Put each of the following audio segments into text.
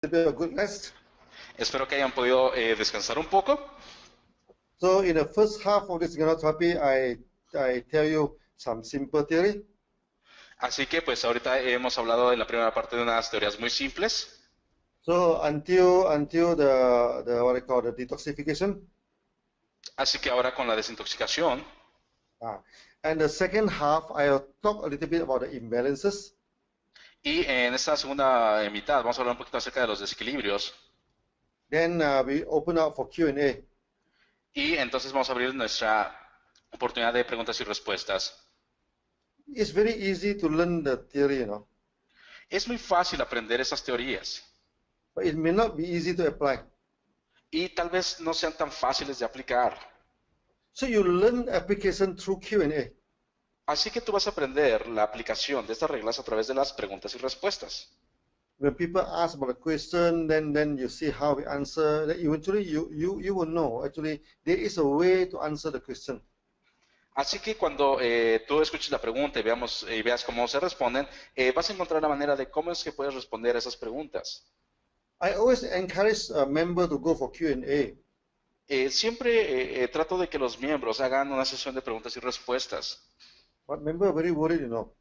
bit of good rest. Espero que hayan podido descansar un poco. So in the first half of this Ganoterapia, I tell you some simple theory. Así que pues ahorita hemos hablado en la primera parte de unas teorías muy simples. So until the what I call the detoxification. Así que ahora con la desintoxicación. And the second half, I'll talk a little bit about the imbalances. Y en esta segunda mitad vamos a hablar un poquito acerca de los desequilibrios. Then we open up for Q&A. Y entonces vamos a abrir nuestra oportunidad de preguntas y respuestas. It's very easy to learn the theory, you know, Es muy fácil aprender esas teorías. but it may not be easy to apply. Y tal vez no sean tan fáciles de aplicar. So you learn application through Q&A. Así que tú vas a aprender la aplicación de estas reglas a través de las preguntas y respuestas. When people ask about a question, then you see how we answer. Then eventually, you will know actually there is a way to answer the question. Así que cuando tú escuches la pregunta y veas cómo se responden, vas a encontrar la manera de cómo es que puedes responder a esas preguntas. I always encourage a member to go for Q&A. Siempre trato de que los miembros hagan una sesión de preguntas y respuestas. But member are very worried, you know.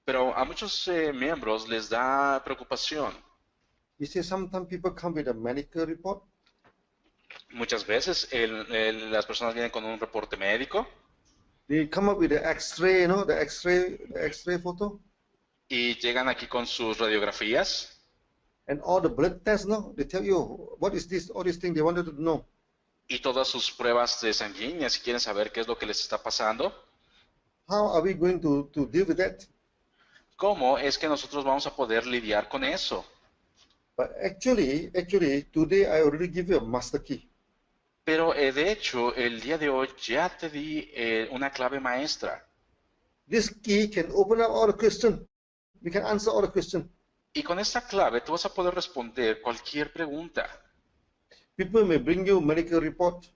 Pero a muchos miembros les da preocupación. You see, sometimes people come with a medical report. Muchas veces las personas vienen con un reporte médico. They come up with the X-ray, you know, the X-ray photo. Y llegan aquí con sus radiografías. And all the blood tests, no? They tell you, what is this, all these things they wanted to know. Y todas sus pruebas de sanguíneas si quieren saber qué es lo que les está pasando. How are we going to deal with that? ¿Cómo es que nosotros vamos a poder lidiar con eso? But actually, today I already give you a master key. Pero de hecho, el día de hoy ya te di una clave maestra. This key can open up all the questions. We can answer all the questions. Y con esta clave tú vas a poder responder cualquier pregunta. People may bring you medical report.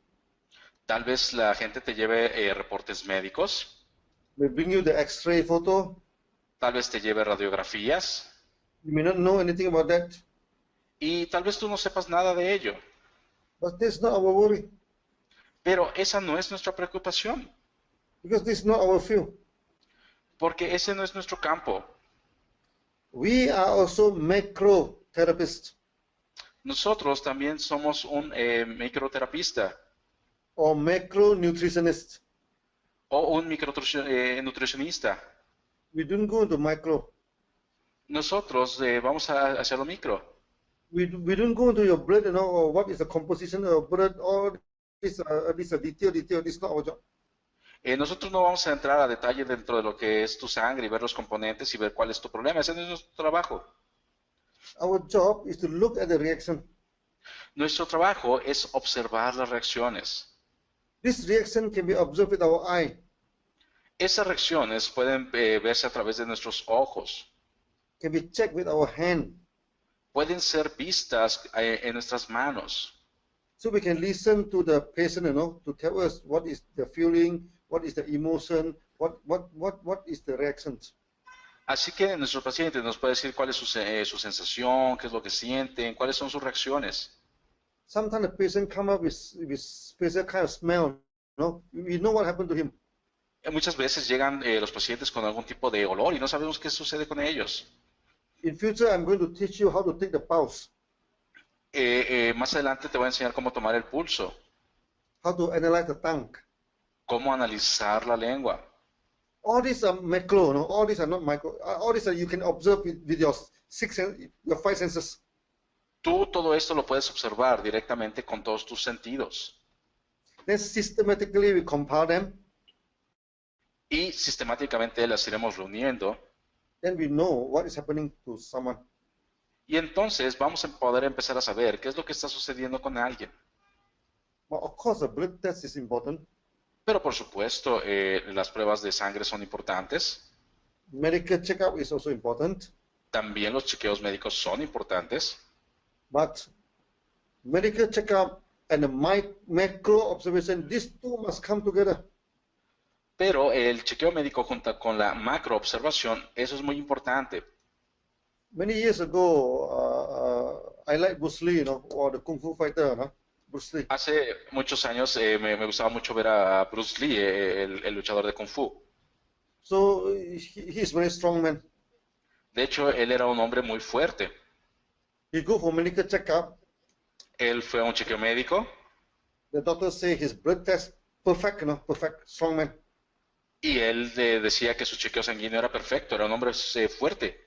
Tal vez la gente te lleve reportes médicos. May bring you the X-ray photo. Tal vez te lleve radiografías. You may not know anything about that. Y tal vez tú no sepas nada de ello. But that's not our worry. Pero esa no es nuestra preocupación. Because this is not our field. Porque ese no es nuestro campo. We are also macro therapists. Nosotros también somos un microterapista. Or macro nutritionist. O un micronutricionista. We don't go into micro. Nosotros vamos hacia lo micro. We don't go into your blood, you know, or what is the composition of your blood, or this detail, this is not our job. Nosotros no vamos a entrar a detalle dentro de lo que es tu sangre y ver los componentes y ver cuál es tu problema. Ese no es nuestro trabajo. Our job is to look at the reaction. Nuestro trabajo es observar las reacciones. This reaction can be observed with our eye. Esas reacciones pueden verse a través de nuestros ojos. Can be checked with our hand. Pueden ser vistas en nuestras manos. So we can listen to the patient, you know, to tell us what is the feeling, what is the emotion, what is the reactions. Así que nuestro paciente nos puede decir cuál es su sensación, qué es lo que sienten, cuáles son sus reacciones. Sometimes the patient come up with special kind of smell, you know. We know what happened to him. Muchas veces llegan los pacientes con algún tipo de olor y no sabemos qué sucede con ellos. In future, I'm going to teach you how to take the pulse. Más adelante te voy a enseñar cómo tomar el pulso, How to analyze the tongue. cómo analizar la lengua. All these are macro, no? All these are not micro. All these are you can observe with your your five senses. Tú todo esto lo puedes observar directamente con todos tus sentidos. Then systematically we compile them. Y sistemáticamente las iremos reuniendo. Then we know what is happening to someone. Y entonces vamos a poder empezar a saber qué es lo que está sucediendo con alguien. But of course, the blood test is important. Pero por supuesto, las pruebas de sangre son importantes. Medical checkup is also important. También los chequeos médicos son importantes. But medical checkup and the macro observation, these two must come together. Pero el chequeo médico junto con la macro observación, eso es muy importante. Many years ago, I like Bruce Lee, or the Kung Fu fighter, Bruce Lee. Hace muchos años me gustaba mucho ver a Bruce Lee, el luchador de Kung Fu. So he's very strong man. De hecho, él era un hombre muy fuerte. He go for medical checkup. Él fue a un chequeo médico The doctor say his blood test perfect, perfect, strong man. y él decía que su chequeo sanguíneo era perfecto, era un hombre fuerte.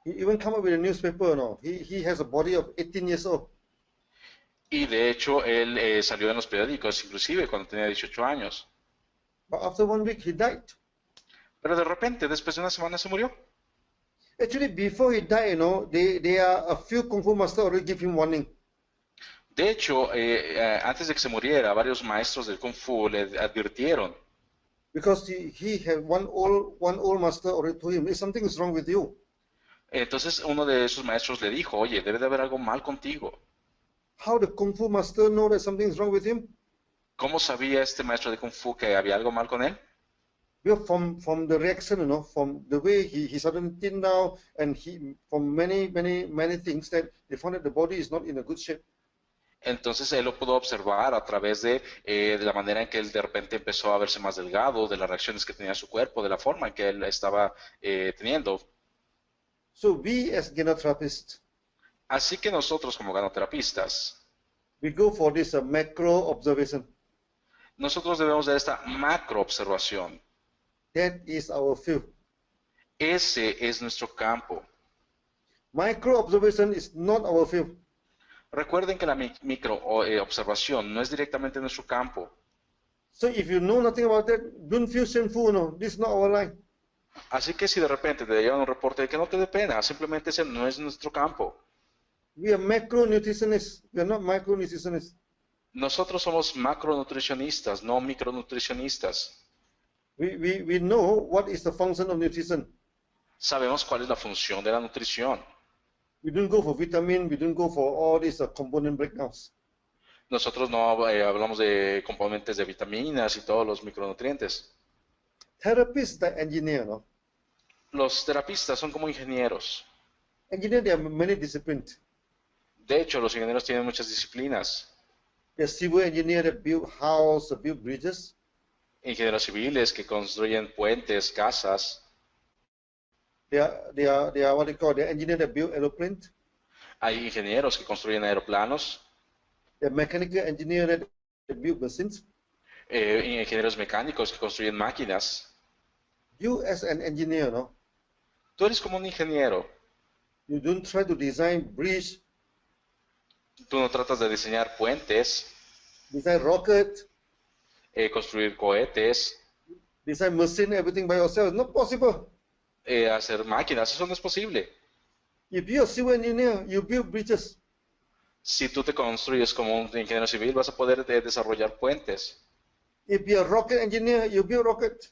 He even come up with a newspaper, He has a body of 18 years old. Y de hecho, él salió en los periódicos, inclusive cuando tenía 18 años. But after 1 week, he died. Pero de repente, después de una semana, se murió. Actually, before he died, there are a few Kung Fu masters already give him warning. De hecho, antes de que se muriera, varios maestros del Kung Fu le advirtieron. Because he had one old master already told him, something is wrong with you. Entonces uno de esos maestros le dijo, oye, debe de haber algo mal contigo. How the Kung Fu master know that something is wrong with him? ¿Cómo sabía este maestro de Kung Fu que había algo mal con él? Well, from the reaction, from the way he suddenly thinned down, and from many things that they found that the body is not in a good shape. Entonces él lo pudo observar a través de la manera en que él de repente empezó a verse más delgado, de las reacciones que tenía su cuerpo, de la forma en que él estaba teniendo. So we as Ganotherapists, Así que nosotros como ganoterapistas, we go for this macro observation. nosotros debemos de esta macro observación. That is our field. Ese es nuestro campo. Micro observation is not our field. Recuerden que la micro observación no es directamente nuestro campo. So if you know nothing about that, don't feel shameful, this is not our line. Así que si de repente te llegan un reporte de que no te dé pena, simplemente ese no es nuestro campo. We are macronutritionists, we are not micronutritionists. Nosotros somos macronutricionistas, no micronutricionistas. We know what is the function of nutrition. Sabemos cuál es la función de la nutrición. We don't go for vitamin, we don't go for all these component breakdowns. Nosotros no hablamos de componentes de vitaminas y todos los micronutrientes. Therapists like engineer, Los terapistas son como ingenieros. Engineer, there are many disciplines. De hecho, los ingenieros tienen muchas disciplinas. There's civil engineer that build houses, that build bridges. Ingenieros civiles que construyen puentes, casas. They are what they call the engineer that build aeroplanes. Hay ingenieros que construyen aeroplanos. The mechanical engineer that build machines. Ingenieros mecánicos que construyen máquinas. You as an engineer, Tú eres como un ingeniero. you don't try to design bridge, Tú no tratas de diseñar puentes, design rocket, construir cohetes, design machine, everything by yourself. It's not possible. hacer máquinas. Eso no es posible. If you're a civil engineer, you build bridges. Si tú te construyes como un ingeniero civil, vas a poder desarrollar puentes. If you're a rocket engineer, you build rocket.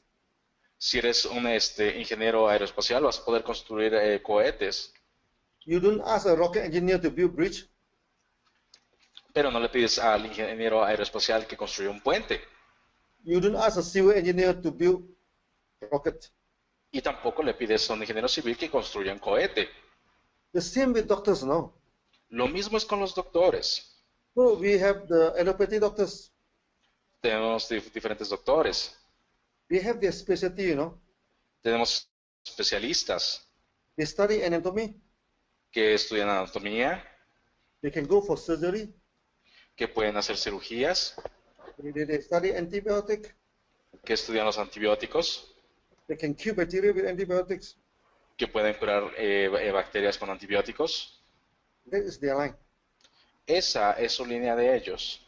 Si eres un ingeniero aeroespacial, vas a poder construir cohetes. You don't ask a rocket engineer to build bridge. Pero no le pides al ingeniero aeroespacial que construya un puente. You don't ask a civil engineer to build rocket. Y tampoco le pides a un ingeniero civil que construya un cohete. The same with doctors now. Lo mismo es con los doctores. So we have the allopathy doctors. Tenemos diferentes doctores. They have their specialty, Tenemos especialistas They study anatomy. que estudian anatomía, They can go for surgery. que pueden hacer cirugías, They study antibiotic. que estudian los antibióticos, They can kill bacteria with antibiotics. que pueden curar bacterias con antibióticos. That is their line. Esa es su línea de ellos.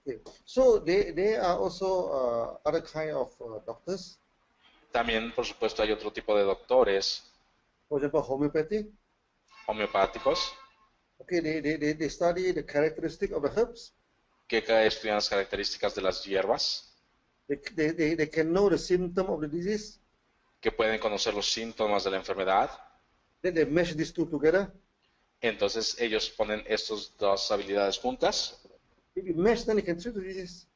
Okay. So they are also other kind of doctors. También, por supuesto, hay otro tipo de doctores For example, homeopathy. homeopáticos Okay, they study the characteristic of the herbs. que estudian las características de las hierbas, They can know the symptom of the disease. que pueden conocer los síntomas de la enfermedad. Then they mesh these two together. Entonces ellos ponen estas dos habilidades juntas If you mesh, then you can treat the disease.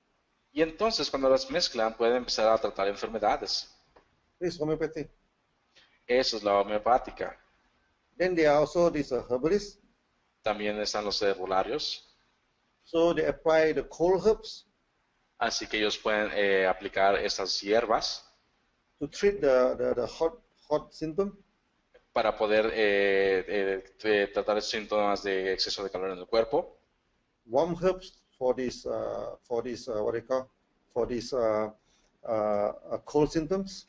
y entonces cuando las mezclan pueden empezar a tratar enfermedades. This is homeopathy. Eso es la homeopática. Then there are also these herbalists. También están los herbolarios. So they apply the cold herbs Así que ellos pueden aplicar estas hierbas to treat the hot symptom. para poder tratar síntomas de exceso de calor en el cuerpo. Warm herbs for this what do you call, for these cold symptoms.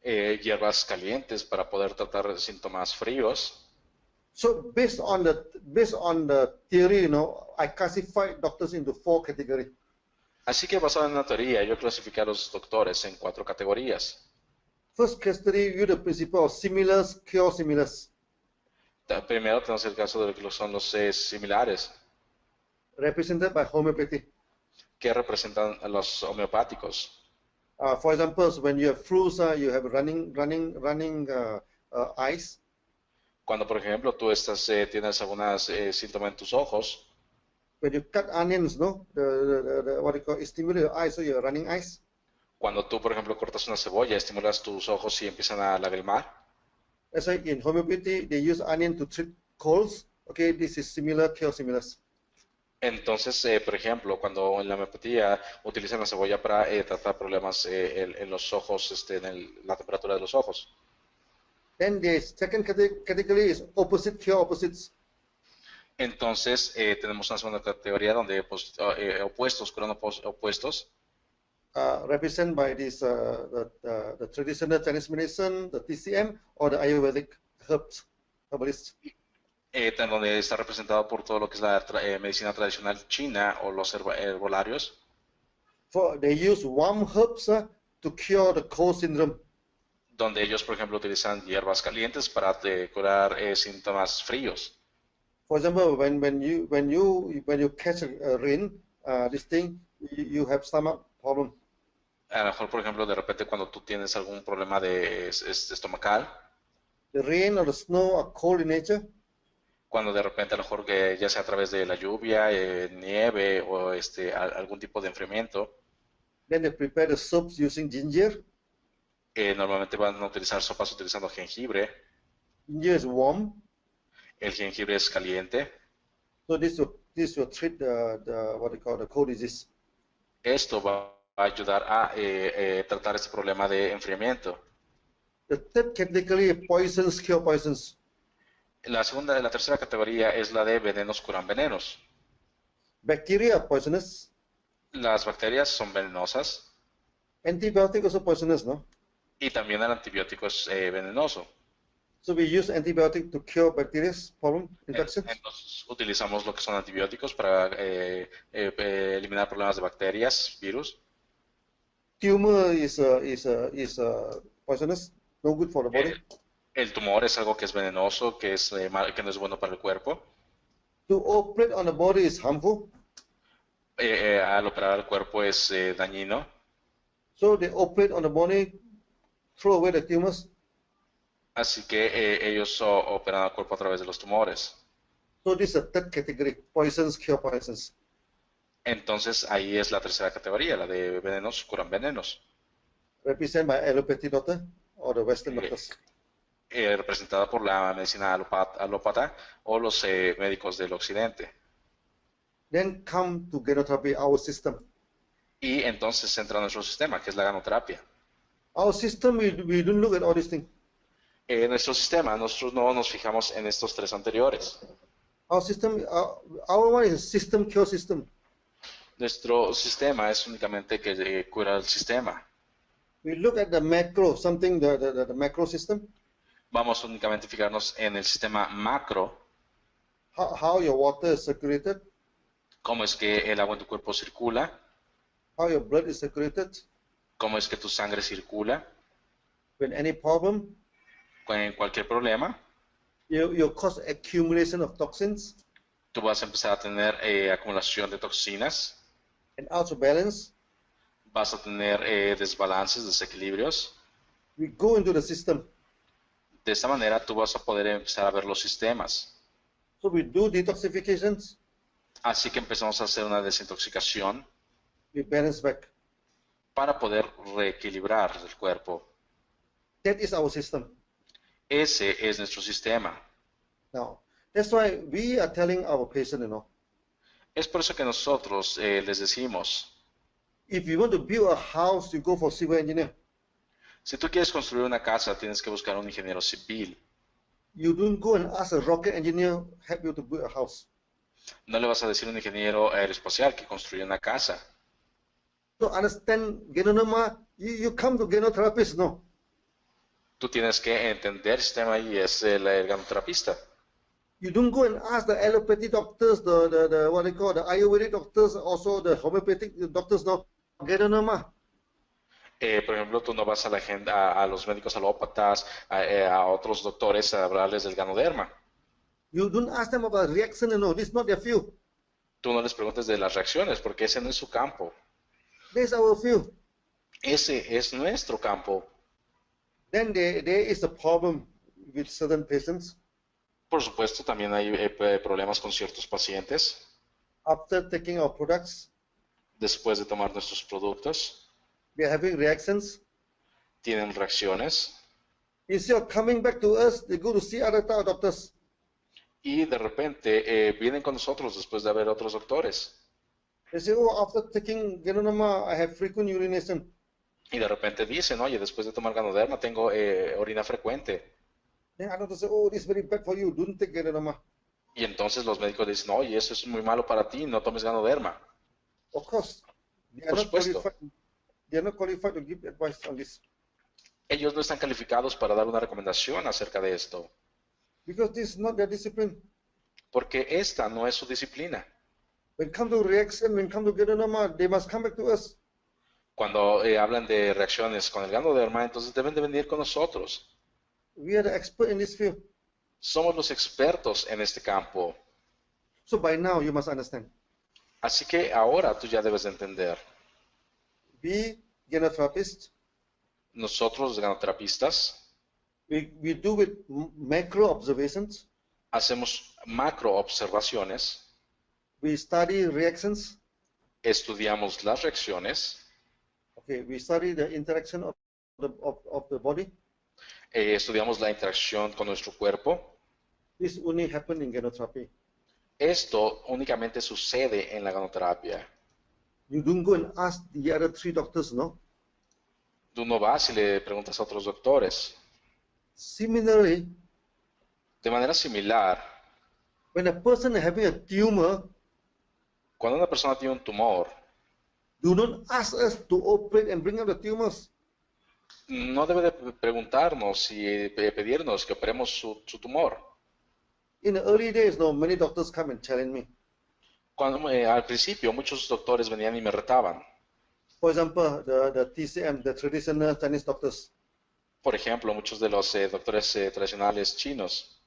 Hierbas calientes para poder tratar síntomas fríos. So based on the theory, I classify doctors into 4 categories. Así que basado en la teoría, yo clasifiqué a los doctores en 4 categorías. First category, use the principle of similars, cure similars. Primero tenemos el caso de lo que son los similares, Represented by homeopathy. que representan a los homeopáticos. For example, when you have flus, you have running eyes. Cuando, por ejemplo, tú tienes algunos síntomas en tus ojos, When you cut onions, what do you call, it stimulates your eyes, so you're running eyes. cuando tú, por ejemplo, cortas una cebolla, estimulas tus ojos y empiezan a lagrimar. That's why in homeopathy, they use onion to treat colds. Okay, this is similar, cure similars. Entonces, por ejemplo, cuando en la homeopatía utilizan la cebolla para tratar problemas en los ojos, la temperatura de los ojos. Then the second category is opposite, cure opposites. Entonces, tenemos una segunda categoría donde pues, opuestos curan opuestos. Represented by this the traditional Chinese medicine, the TCM, or the Ayurvedic herbalists. Donde está representado por todo lo que es la medicina tradicional china o los herbolarios. They use warm herbs to cure the cold syndrome. Donde ellos, por ejemplo, utilizan hierbas calientes para curar síntomas fríos. For example, when you catch a rain, this thing, you have stomach problem. A lo mejor, por ejemplo, de repente cuando tú tienes algún problema de estomacal. The rain or the snow are cold in nature. Cuando de repente a lo mejor que ya sea a través de la lluvia, nieve o algún tipo de enfriamiento. Then they prepare the soups using ginger. Normalmente van a utilizar sopas utilizando jengibre. Ginger is warm. El jengibre es caliente. So this will treat the what they call the cold disease. Esto va a ayudar a tratar este problema de enfriamiento. The third category, poisons, cure poisons. La tercera categoría es la de venenos curan venenos. Bacteria are poisonous. Las bacterias son venenosas. Antibiotic also poisonous, no? Y también el antibiótico es venenoso. So we use antibiotic to cure bacteria problem, infections. Entonces utilizamos lo que son antibióticos para eliminar problemas de bacterias, virus. Tumor is poisonous, no good for the body. El tumor es algo que es venenoso, que no es bueno para el cuerpo. To operate on the body is harmful. Al operar el cuerpo es dañino. So they operate on the body, throw away the tumors. Así que ellos operan al cuerpo a través de los tumores. So this is the third category, poisons, cure poisons. Entonces ahí es la tercera categoría, la de venenos curan venenos. Represented by allopathy doctor or the Western doctors. Representada por la medicina alópata o los médicos del occidente. Then come to Ganoterapia, our system. Y entonces entra nuestro sistema, que es la ganoterapia. Our system, we don't look at all these things. Nuestro sistema, nosotros no nos fijamos en estos 3 anteriores. Our system, our one is a system cure system. Nuestro sistema es únicamente que cura el sistema. We look at the macro, the macro system. Vamos únicamente a fijarnos en el sistema macro. How your water is circulated. Cómo es que el agua en tu cuerpo circula. How your blood is circulated. Cómo es que tu sangre circula. When any problem. Con cualquier problema. You cause accumulation of toxins. Tú vas a empezar a tener acumulación de toxinas. And out of balance. Vas a tener desbalances, desequilibrios. We go into the system. De esta manera tú vas a poder empezar a ver los sistemas. So we do detoxifications. Así que empezamos a hacer una desintoxicación. We balance back. Para poder reequilibrar el cuerpo. That is our system. Ese es nuestro sistema. Now, that's why we are telling our patient, Es por eso que nosotros les decimos, if you want to build a house, you go for civil engineer. si tú quieres construir una casa, tienes que buscar un ingeniero civil. You don't go and ask a rocket engineer help you to build a house. No le vas a decir a un ingeniero aeroespacial que construya una casa. To understand Ganoderma, you come to Ganoterapist, no. Tú tienes que entender el sistema y es el ganoterapista. You don't go and ask the allopathy doctors, the what they call the Ayurvedic doctors, also the homeopathic doctors, no. Ganoderma. Por ejemplo, tú no vas a a los médicos alópatas, a otros doctores a hablarles del ganoderma. You don't ask them about reaction, this is not their field. Tú no les preguntes de las reacciones porque ese no es su campo. This is our field. Ese es nuestro campo. Then there is a problem with certain patients. Por supuesto, también hay problemas con ciertos pacientes After taking our products, después de tomar nuestros productos. we are having reactions. Tienen reacciones Instead of coming back to us, they go to see other doctors. y de repente vienen con nosotros después de haber otros doctores. They say, oh, after taking Ganoderma, I have frequent urination. Y de repente dicen, oye, después de tomar ganoderma tengo orina frecuente. Then others say, oh, this is very bad for you, don't take Ganoderma. Y entonces los médicos dicen, oye, eso es muy malo para ti, no tomes ganoderma. Of course, Por supuesto. They are not qualified to give advice on this. Ellos no están calificados para dar una recomendación acerca de esto, Because this is not their discipline. porque esta no es su disciplina. When it comes to reaction, when it comes to Ganoderma, they must come back to us. Cuando hablan de reacciones con el ganoderma, entonces deben de venir con nosotros. We are the expert in this field. Somos los expertos en este campo. So by now, you must understand. Así que ahora tú ya debes de entender. We, Ganotherapists, Nosotros, los ganoterapistas, we do with macro observations. hacemos macro observaciones, We study reactions. estudiamos las reacciones, Okay, we study the interaction of the body. estudiamos la interacción con nuestro cuerpo. This only happens in Ganotherapy. Esto únicamente sucede en la ganoterapia. You don't go and ask the other 3 doctors, no? Tú no vas y le preguntas a otros doctores. Similarly, De manera similar, when a person is having a tumor, cuando una persona tiene un tumor, do not ask us to operate and bring out the tumors. no debe de preguntarnos y pedirnos que operemos su tumor. In the early days, no, many doctors come and challenge me. Cuando, al principio muchos doctores venían y me retaban. For example, the TCM, the traditional Chinese doctors. Por ejemplo, muchos de los doctores tradicionales chinos.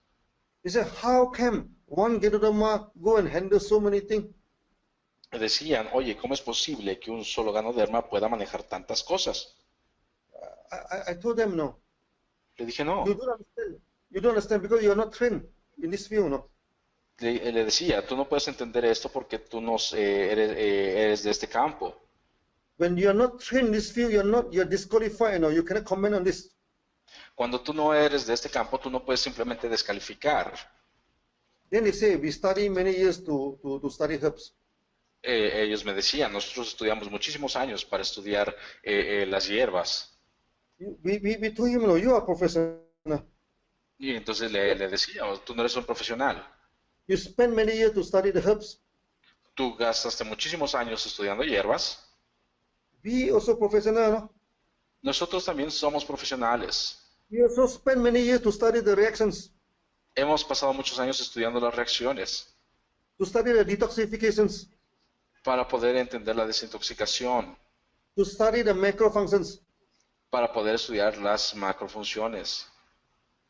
They say, how can one Ganoderma go and handle so many things? Decían, oye, ¿cómo es posible que un solo ganoderma pueda manejar tantas cosas? I told them, no. Le dije, no. You don't understand. You don't understand because you are not trained in this field, no. Le decía, tú no puedes entender esto porque tú no eres de este campo. When you are not trained in this field, you're disqualified, no. You cannot comment on this. Cuando tú no eres de este campo, tú no puedes simplemente descalificar. Then they say, we study many years to study herbs. Ellos me decían, nosotros estudiamos muchísimos años para estudiar las hierbas. We told him, no, you are a professional. Y entonces le decía, tú no eres un profesional. You spend many years to study the herbs. Tú gastaste muchísimos años estudiando hierbas. We also professional, no? Nosotros también somos profesionales. We also spend many years to study the reactions, Hemos pasado muchos años estudiando las reacciones to study the detoxifications, para poder entender la desintoxicación, to study the macro functions. para poder estudiar las macrofunciones.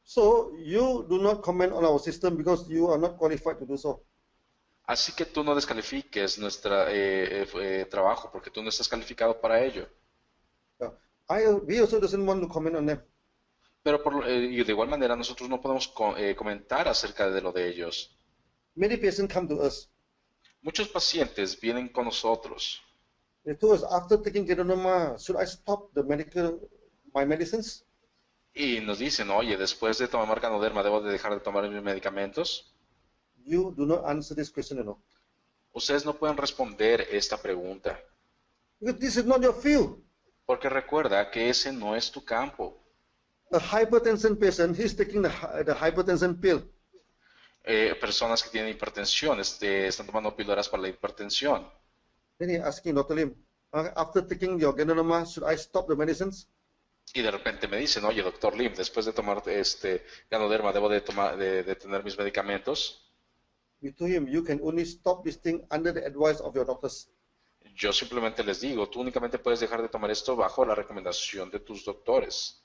So you do not comment on our system because you are not qualified to do so. Así que tú no descalifiques nuestro trabajo porque tú no estás calificado para ello. We also doesn't want to comment on them. Pero y de igual manera nosotros no podemos comentar acerca de lo de ellos. Many patients come to us. Muchos pacientes vienen con nosotros. They told us after taking Ganoderma, should I stop my medicines? Y nos dicen, oye, después de tomar Ganoderma, ¿debo de dejar de tomar mis medicamentos? You do not answer this question, Ustedes no pueden responder esta pregunta, because this is not your field. porque recuerda que ese no es tu campo. A hypertension patient, he's taking the hypertension pill. Personas que tienen hipertensión están tomando píldoras para la hipertensión. Then he asking Dr. Lim, after taking your Ganoderma, should I stop the medicines? Y de repente me dicen, oye, doctor Lim, después de tomar Ganoderma, ¿debo de tener mis medicamentos? We told him, you can only stop this thing under the advice of your doctors. Yo simplemente les digo, tú únicamente puedes dejar de tomar esto bajo la recomendación de tus doctores.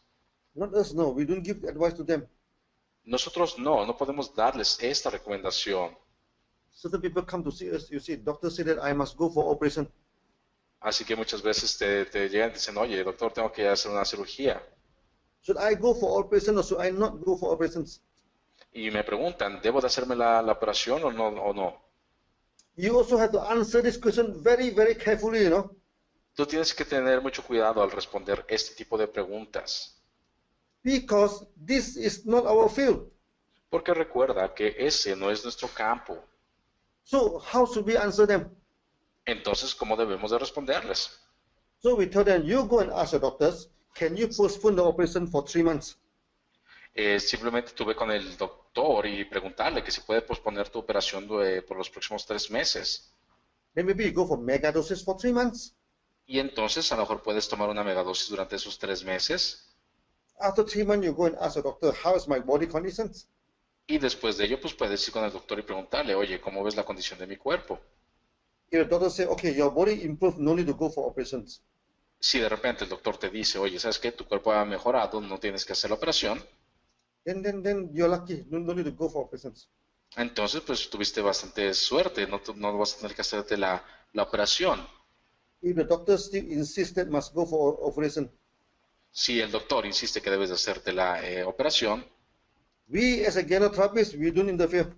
Not us, no. We don't give advice to them. Nosotros no podemos darles esta recomendación. Certain people come to see us, you see, doctor said that I must go for operation. Así que muchas veces te llegan y dicen, oye, doctor, tengo que hacer una cirugía. Should I go for operation or should I not go for operations? Y me preguntan, ¿debo de hacerme la operación o no? You also have to answer this question very, very carefully, Tú tienes que tener mucho cuidado al responder este tipo de preguntas. Because this is not our field. Porque recuerda que ese no es nuestro campo. So how should we answer them? Entonces, ¿cómo debemos de responderles? So we tell them, you go and ask your doctors, can you postpone the operation for 3 months? Simplemente tuve con el doctor y preguntarle que si puede posponer tu operación por los próximos 3 meses. Then maybe you go for megadosis for 3 months. Y entonces a lo mejor puedes tomar una megadosis durante esos 3 meses. After 3 months, you go and ask your doctor, how is my body conditions? Y después de ello, pues puedes ir con el doctor y preguntarle, oye, ¿cómo ves la condición de mi cuerpo? If the doctor say, okay, your body improved, no need to go for operations. Si de repente el doctor te dice, oye, ¿sabes qué? Tu cuerpo ha mejorado, no tienes que hacer la operación. Then you're lucky, no need to go for operations. Entonces, pues tuviste bastante suerte, no vas a tener que hacerte la operación. If the doctor still insists that must go for operation, Si el doctor insiste que debes de hacerte la operación, we as a ganotherapists, we don't interfere.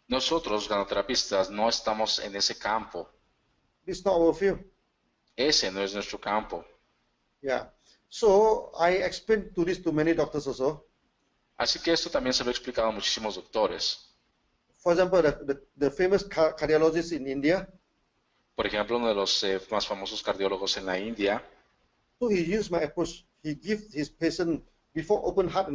nosotros, ganoterapistas, no estamos en ese campo. It's not our field. Ese no es nuestro campo. Yeah. So I explained this to many doctors also. Así que esto también se lo he explicado a muchísimos doctores. For example, the famous cardiologist in India, Por ejemplo, uno de los más famosos cardiólogos en la India, so he used my approach. He gives his patient before open heart,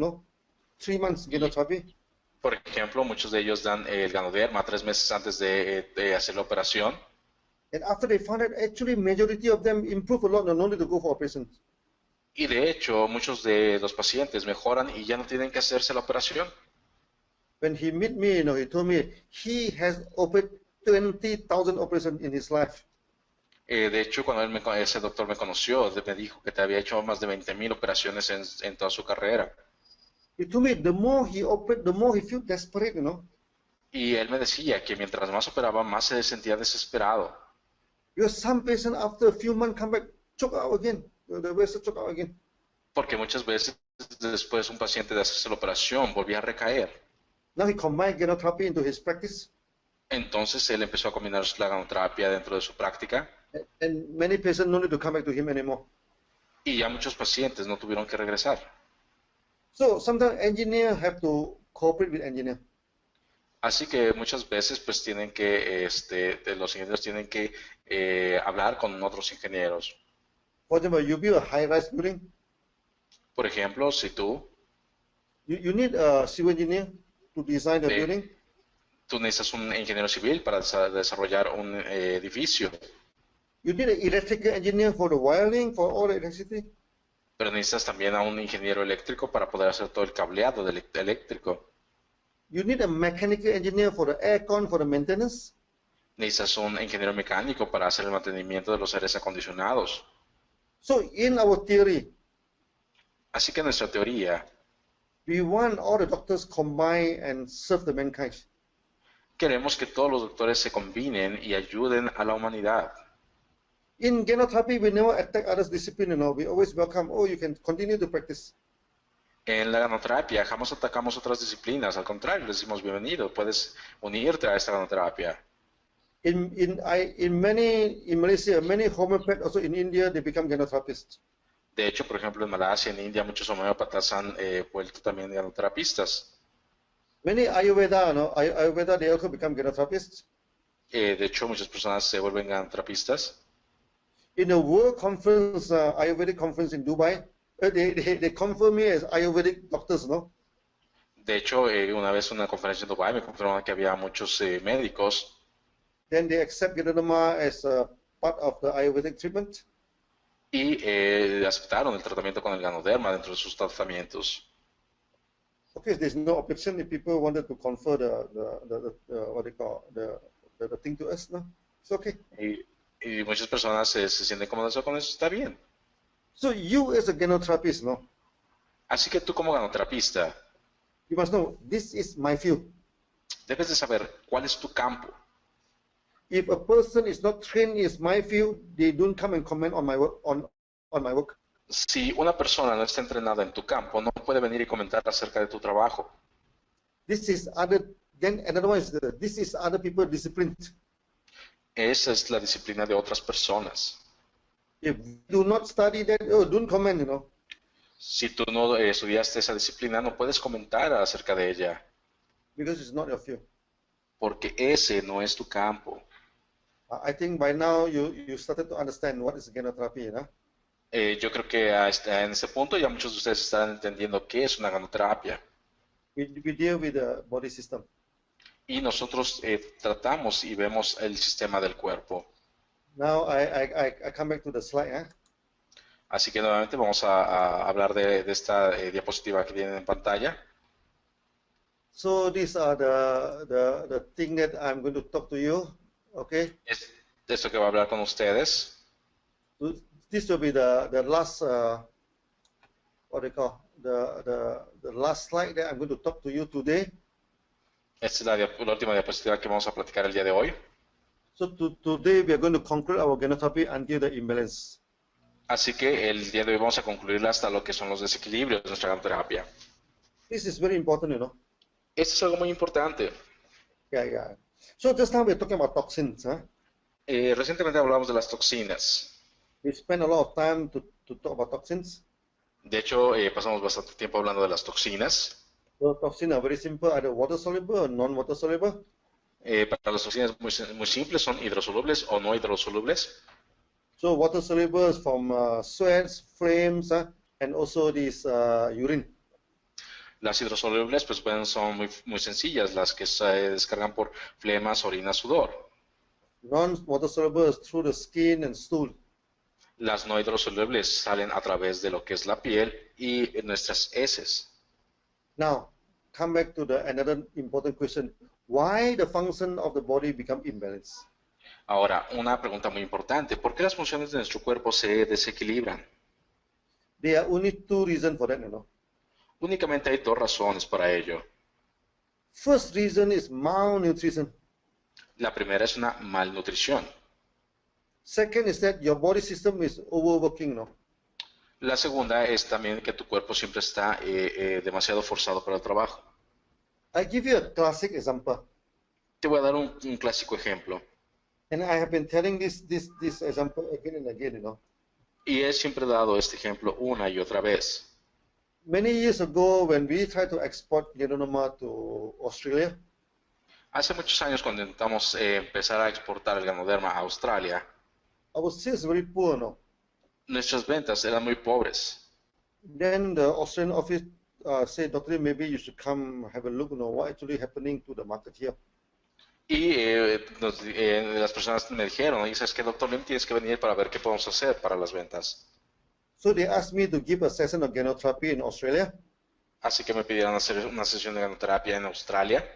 3 months ganotherapy. por ejemplo, muchos de ellos dan el Ganoderma 3 meses antes de hacer la operación. And after they found out, actually majority of them improve a lot, no need to go for operations. Y de hecho, muchos de los pacientes mejoran y ya no tienen que hacerse la operación. When he met me, he told me he has operated 20,000 operations in his life. De hecho, cuando ese doctor me conoció, me dijo que te había hecho más de 20,000 operaciones en toda su carrera. He told me the more he operated, the more he felt desperate, Y él me decía que mientras más operaba, más se sentía desesperado. Because some patients after a few months come back, choke out again. The vessel choke out again. Porque muchas veces después un paciente de hacerse la operación volvía a recaer. Now he combined ganotherapy into his practice. Entonces él empezó a combinar la ganoterapia dentro de su práctica. And many patients no need to come back to him anymore. Y ya muchos pacientes no tuvieron que regresar. So sometimes engineers have to cooperate with engineer. Así que muchas veces pues tienen que, los ingenieros tienen que hablar con otros ingenieros. For example, you build a high-rise building. Por ejemplo, si tú You need a civil engineer to design the building. Tú necesitas un ingeniero civil para desarrollar un edificio. You need an electrical engineer for the wiring, for all the electricity. Pero necesitas también a un ingeniero eléctrico para poder hacer todo el cableado eléctrico. You need a mechanical engineer for the aircon, for the maintenance. Necesitas un ingeniero mecánico para hacer el mantenimiento de los aires acondicionados. So in our theory, Así que en nuestra teoría, we want all the doctors combine and serve the mankind. queremos que todos los doctores se combinen y ayuden a la humanidad. In Ganoterapy, we never attack others' discipline, We always welcome, you can continue to practice. En la ganoterapia jamás atacamos otras disciplinas, al contrario, les decimos bienvenido, puedes unirte a esta ganoterapia. In Malaysia, many homeopaths also in India, they become ganotherapists. De hecho, por ejemplo, en Malasia, en India, muchos homeópatas han vuelto también ganoterapistas. Many Ayurveda, Ayurveda, they also become genotherapists. De hecho, muchas personas se vuelven ganoterapistas. In a World Conference, Ayurvedic conference in Dubai, they confirm me as Ayurvedic doctors, no? De hecho, una vez en una conferencia en Dubái me confirmaron que había muchos médicos Then they accept Ganoderma as a part of the Ayurvedic treatment. y aceptaron el tratamiento con el ganoderma dentro de sus tratamientos. Okay, there's no objection if people wanted to confer the what they call the thing to us, no? It's okay. Y muchas personas se sienten cómodas con eso, está bien. So you as a ganotherapist, no? Así que tú como ganoterapista You must know this is my field. debes de saber cuál es tu campo. If a person is not trained in my field, they don't come and comment on my work on my work. Si una persona no está entrenada en tu campo, no puede venir y comentar acerca de tu trabajo. This is other. Then another one is this is other people disciplined. Esa es la disciplina de otras personas. If you do not study that, oh, don't comment, you know. Si tú no estudiaste esa disciplina, no puedes comentar acerca de ella, Because it's not your field. porque ese no es tu campo. I think by now you started to understand what is ganotherapy, you know? Yo creo que en este punto ya muchos de ustedes están entendiendo qué es una ganoterapia. We deal with the body system. Y nosotros tratamos y vemos el sistema del cuerpo. Now I come back to the slide, huh? Así que nuevamente vamos a hablar de esta diapositiva que tienen en pantalla. So these are the thing that I'm going to talk to you, okay? Es de esto que va a hablar con ustedes. So this will be the last what they call the last slide that I'm going to talk to you today. Esta es la última diapositiva que vamos a platicar el día de hoy. So today we are going to conclude our ganotherapy until the imbalance. Así que el día de hoy vamos a concluirla hasta lo que son los desequilibrios de nuestra ganoterapia. This is very important, you know. Esto es algo muy importante. Yeah. So just now we're talking about toxins, huh? Recientemente hablamos de las toxinas. We spend a lot of time to talk about toxins. De hecho, pasamos bastante tiempo hablando de las toxinas. So toxins are very simple, either water soluble or non-water soluble. Para las toxinas muy simples, son hidrosolubles o no hidrosolubles. So water soluble is from sweats, flames, and also this urine. Las hidrosolubles pues son muy sencillas, las que se descargan por flemas, orina, sudor. Non-water soluble is through the skin and stool. Las no hidrosolubles salen a través de lo que es la piel y nuestras heces. Now, come back to another important question. Why the function of the body become imbalanced? Ahora, una pregunta muy importante. ¿Por qué las funciones de nuestro cuerpo se desequilibran? There are only two reasons for that, you know. Únicamente hay dos razones para ello. First reason is malnutrition. La primera es una malnutrición. Second is that your body system is overworking, no? La segunda es también que tu cuerpo siempre está demasiado forzado para el trabajo. I give you a classic example. Te voy a dar un clásico ejemplo. And I have been telling this example again and again, you know. Y he siempre dado este ejemplo una y otra vez. Many years ago, when we tried to export Ganoderma to Australia, Hace muchos años cuando intentamos empezar a exportar el ganoderma a Australia, our sales very poor, no? nuestras ventas eran muy pobres. Then the Australian office said, Dr. Lim, maybe you should come have a look, you know, what actually happening to the market here. Y las personas me dijeron, y sabes que Dr. Lim, tienes que venir para ver qué podemos hacer para las ventas. So they asked me to give a session of Ganoterapy in Australia. Así que me pidieron hacer una sesión de ganoterapia en Australia.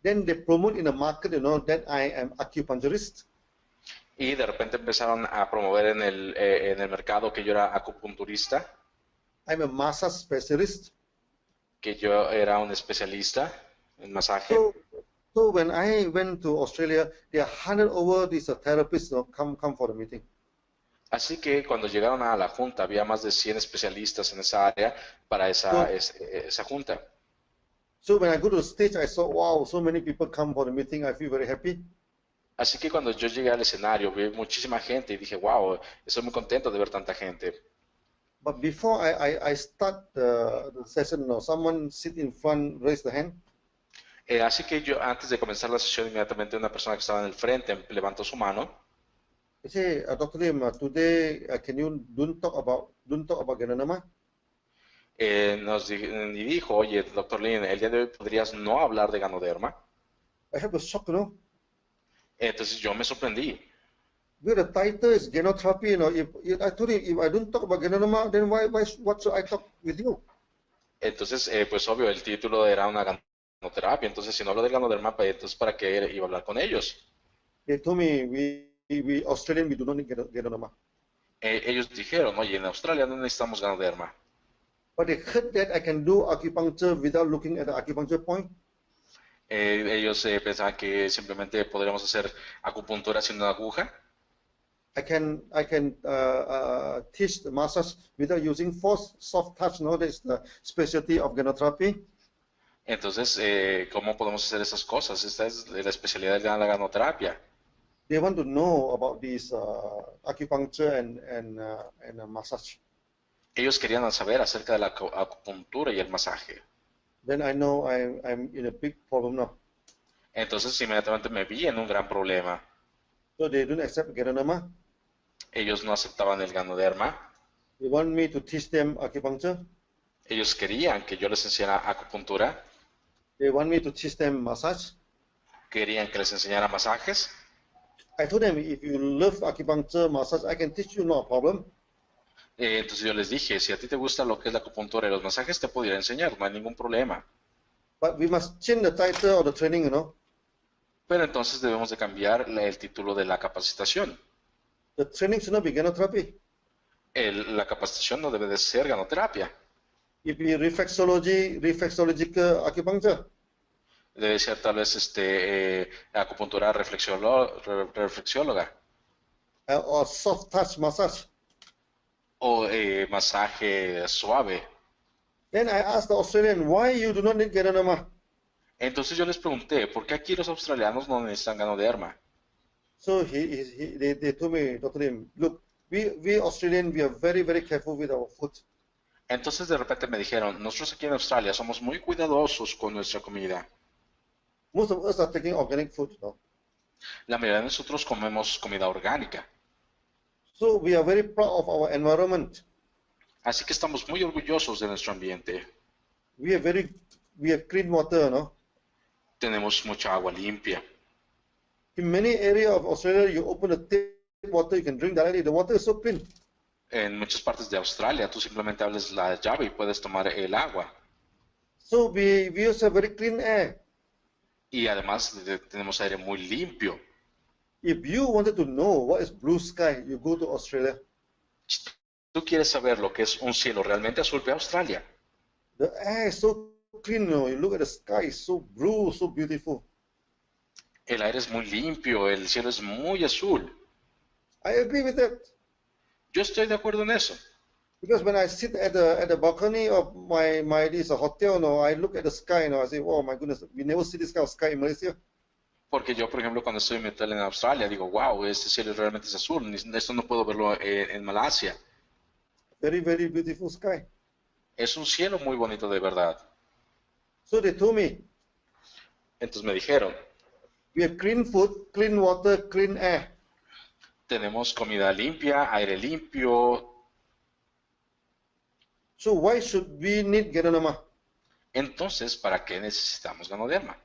Then they promote in the market, you know, that I am acupuncturist. Y de repente empezaron a promover en el mercado que yo era acupunturista, I'm a massage specialist. que yo era un especialista en masaje. So when I went to Australia, there are 100 over these therapists, you know, come for the meeting. Así que cuando llegaron a la junta había más de 100 especialistas en esa área para esa junta. So when I go to the stage, I saw, wow, so many people come for the meeting. I feel very happy. Así que cuando yo llegué al escenario vi muchísima gente y dije, wow, estoy muy contento de ver tanta gente. But before I start the session, no, someone sit in front, raise the hand. Así que yo, antes de comenzar la sesión, inmediatamente una persona que estaba en el frente levantó su mano. He say, Dr. Lim, today can you don't talk about Ganoderma? Y dijo, oye, doctor Lin, el día de hoy podrías no hablar de Ganoderma. I have a shock, you know. Entonces yo me sorprendí. Because the title is Ganoterapia, you know. If I told him if I don't talk about Ganoderma, then what should I talk with you? Entonces, pues obvio, el título era una ganoterapia. Entonces, si no hablo del Ganoderma, pues, entonces ¿para qué iba a hablar con ellos? They told me we Australian we do not need Ganoderma. Ellos dijeron, oye, en Australia no necesitamos Ganoderma. But they heard that I can do acupuncture without looking at the acupuncture point. Ellos pensaban que simplemente podríamos hacer acupuntura sin una aguja. I can teach the massage without using force, soft touch. No, that's the specialty of Ganoterapy. Entonces, ¿cómo podemos hacer esas cosas? Esta es la especialidad de la ganoterapia. They want to know about this acupuncture and massage. Ellos querían saber acerca de la acupuntura y el masaje. Then I know I'm in a big problem now. Entonces, inmediatamente me vi en un gran problema. So they don't accept Ganoderma. Ellos no aceptaban el ganoderma. They want me to teach them acupuncture. Ellos querían que yo les enseñara acupuntura. They want me to teach them massage. Querían que les enseñara masajes. I told them, if you love acupuncture, massage, I can teach you, no problem. Entonces yo les dije, si a ti te gusta lo que es la acupuntura y los masajes, te podría enseñar, no hay ningún problema. But we must change the title of the training, you know. Pero entonces debemos de cambiar el título de la capacitación. The training should not be Ganoterapy. La capacitación no debe de ser ganoterapia. It be reflexological acupuncture. Debe ser tal vez acupuntura reflexióloga. Or soft touch massage. O masaje suave. Then I asked the Australian, why you do not need Ganoderma? Entonces yo les pregunté, ¿por qué aquí los australianos no necesitan ganoderma? So they told me, Dr. Lim, look, we Australian, we are very, very careful with our food. Entonces de repente me dijeron, nosotros aquí en Australia somos muy cuidadosos con nuestra comida. Most of us are taking organic food now. La mayoría de nosotros comemos comida orgánica. So we are very proud of our environment. Así que estamos muy orgullosos de nuestro ambiente. We have clean water, no? Tenemos mucha agua limpia. In many areas of Australia, you open the tap water, you can drink directly. The water is so clean. En muchas partes de Australia, tú simplemente abres la llave y puedes tomar el agua. So we also have very clean air. Y además tenemos aire muy limpio. If you wanted to know what is blue sky, you go to Australia. Si tú quieres saber lo que es un cielo realmente azul, ve a Australia. The air is so clean, you know. You look at the sky, it's so blue, so beautiful. El aire es muy limpio, el cielo es muy azul. I agree with that. Yo estoy de acuerdo en eso. Because when I sit at the balcony of this hotel, no, I look at the sky, and I say, oh my goodness, we never see this kind of sky in Malaysia. Porque yo, por ejemplo, cuando estoy en mi hotel en Australia, digo, wow, este cielo realmente es azul. Esto no puedo verlo en Malasia. Very, very beautiful sky. Es un cielo muy bonito de verdad. So they told me, Entonces me dijeron, we have clean food, clean water, clean air. tenemos comida limpia, aire limpio. So why should we need Ganoderma? Entonces, ¿para qué necesitamos ganoderma?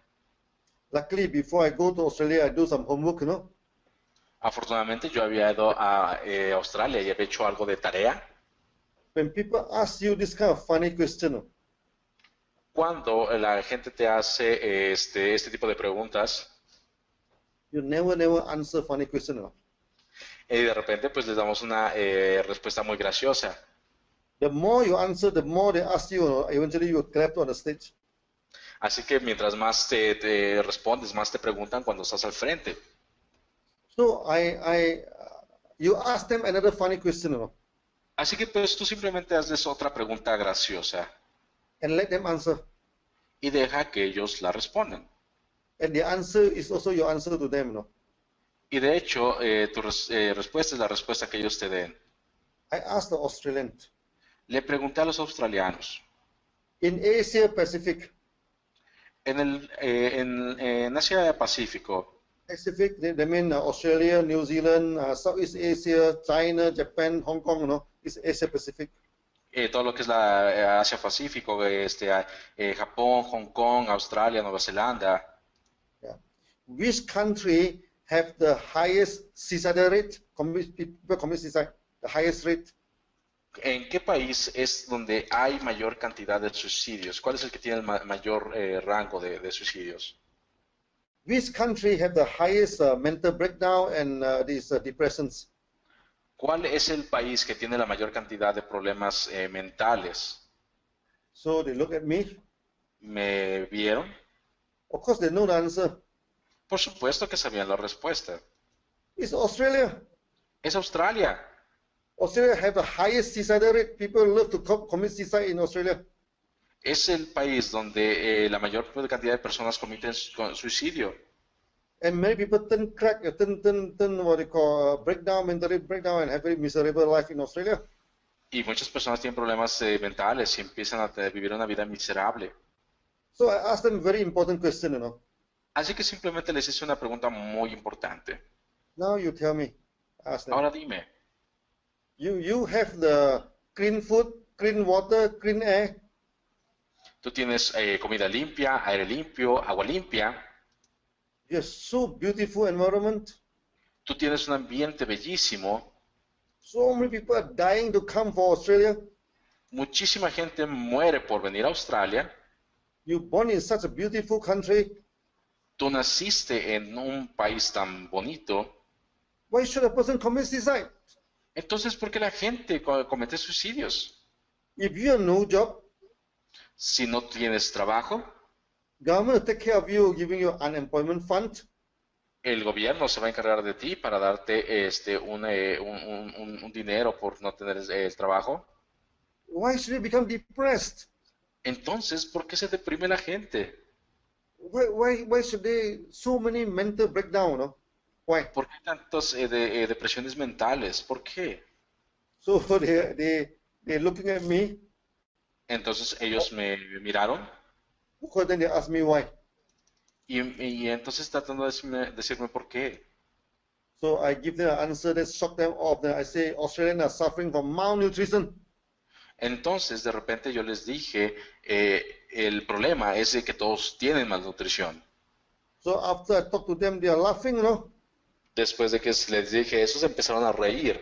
Luckily, before I go to Australia, I do some homework, you know. Afortunadamente, yo había ido a Australia y había hecho algo de tarea. When people ask you this kind of funny question, Cuando la gente te hace este tipo de preguntas, you never answer funny question. No? y de repente pues les damos una respuesta muy graciosa. The more you answer, the more they ask you, no? Eventually you clap on the stage. Así que mientras más te respondes, más te preguntan cuando estás al frente. So you ask them another funny question, no? Así que pues tú simplemente hazles otra pregunta graciosa And let them answer. y deja que ellos la respondan. And the answer is also your answer to them, no? Y de hecho, tu respuesta es la respuesta que ellos te den. I asked the Australian, Le pregunté a los australianos, In Asia Pacific, en Asia Pacífico, Pacific, they mean Australia, New Zealand, Southeast Asia, China, Japan, Hong Kong, it's Asia Pacific. todo lo que es la Asia Pacífico, Japón, Hong Kong, Australia, Nueva Zelanda, Yeah. Which country have the highest suicide rate? People commit suicide, the highest rate. ¿en qué país es donde hay mayor cantidad de suicidios? ¿Cuál es el que tiene el mayor rango de suicidios? Which country have the highest mental breakdown and these depressions? ¿Cuál es el país que tiene la mayor cantidad de problemas mentales? So they look at me. ¿Me vieron? Of course, they know the answer. Por supuesto que sabían la respuesta. It's Australia. Es Australia. Australia have the highest suicide rate. People love to commit suicide in Australia. Es el país donde la mayor cantidad de personas cometen suicidio. And many people turn crack, turn what they call breakdown, mentally breakdown, and have a very miserable life in Australia. Y muchas personas tienen problemas mentales y empiezan a vivir una vida miserable. So I asked them a very important question, Así que simplemente les hice una pregunta muy importante. Now you tell me. Ask them. Ahora dime, You have the clean food, clean water, clean air. tú tienes comida limpia, aire limpio, agua limpia. You have so beautiful environment. Tú tienes un ambiente bellísimo. So many people are dying to come for Australia. Muchísima gente muere por venir a Australia. You born in such a beautiful country. Tú naciste en un país tan bonito. Why should a person commit suicide? Entonces, ¿por qué la gente comete suicidios? If you have no job, Si no tienes trabajo, government will take care of you, giving you unemployment fund. el gobierno se va a encargar de ti para darte un dinero por no tener el trabajo. Why should you become depressed? Entonces, ¿por qué se deprime la gente? Why should they so many mental breakdown? Why? ¿Por qué tantas depresiones mentales? ¿Por qué? So they're looking at me. Entonces ellos me miraron Then they ask me why. y entonces tratando de decirme por qué. So I give them an answer that shocked them off. Then I say Australians are suffering from malnutrition. Entonces, de repente yo les dije, el problema es de que todos tienen malnutrición. So after I talk to them, they are laughing, Después de que les dije eso, se empezaron a reír.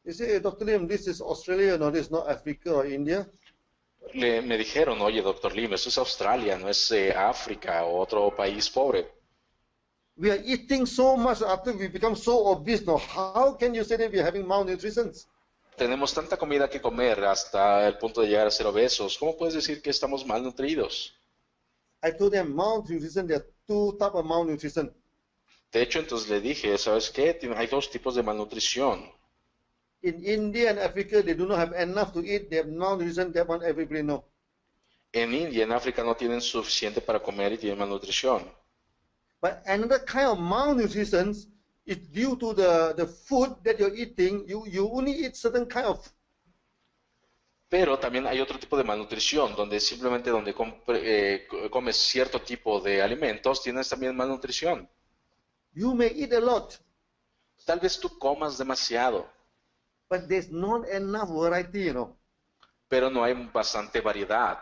They say, hey, Dr. Lim, this is Australia, no, this is not Africa or India. Me dijeron, oye, Dr. Lim, eso es Australia, no es África o otro país pobre. We are eating so much after we become so obese now. How can you say that we are having malnutrition? Tenemos tanta comida que comer hasta el punto de llegar a ser obesos. ¿Cómo puedes decir que estamos malnutridos? I told them malnutrition, there are two types of malnutrition. De hecho, entonces le dije, ¿sabes qué? Hay dos tipos de malnutrición. In India and Africa, they do not have enough to eat. They have malnutrition, that one everybody know. En India, en África no tienen suficiente para comer y tienen malnutrición. But another kind of malnutrition is due to the food that you're eating. You only eat certain kind of food. Pero también hay otro tipo de malnutrición, donde simplemente comes cierto tipo de alimentos, tienes también malnutrición. You may eat a lot, Tal vez tú comas demasiado, but there's not enough variety, pero no hay bastante variedad.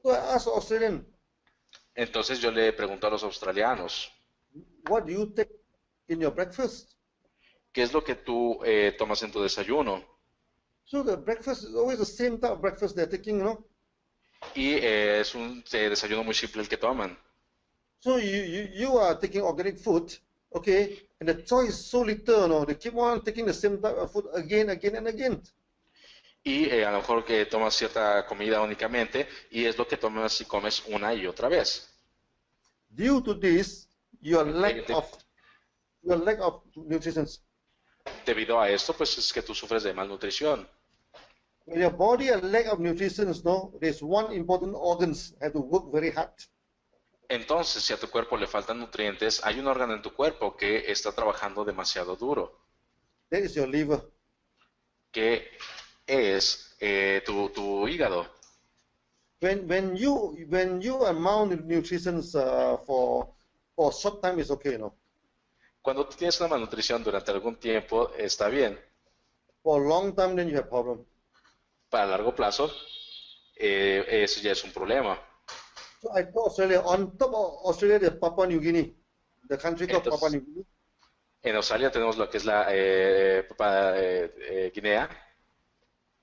So I asked Australian, Entonces yo le pregunto a los australianos, what do you take in your breakfast? ¿qué es lo que tú tomas en tu desayuno? So the breakfast is always the same type of breakfast they're taking, Y es un desayuno muy simple el que toman. So you are taking organic food, okay, and the choice is so little, They keep on taking the same type of food again and again. Y a lo mejor que tomas cierta comida únicamente y es lo que tomas y comes una y otra vez. Due to this, your lack of nutrition. Debido a esto, pues es que tú sufres de malnutrición. When your body has lack of nutrition, there's one important organs have to work very hard. Entonces, si a tu cuerpo le faltan nutrientes, hay un órgano en tu cuerpo que está trabajando demasiado duro, That is your liver. que es tu hígado. When you are malnutrition for short time is okay, no. Cuando tú tienes una malnutrición durante algún tiempo, está bien. For a long time, then you have problem. Para largo plazo, eso ya es un problema. So I go Australia. On top of Australia, there's Papua New Guinea, the country called Papua Entonces, New Guinea. en Australia tenemos lo que es la Guinea.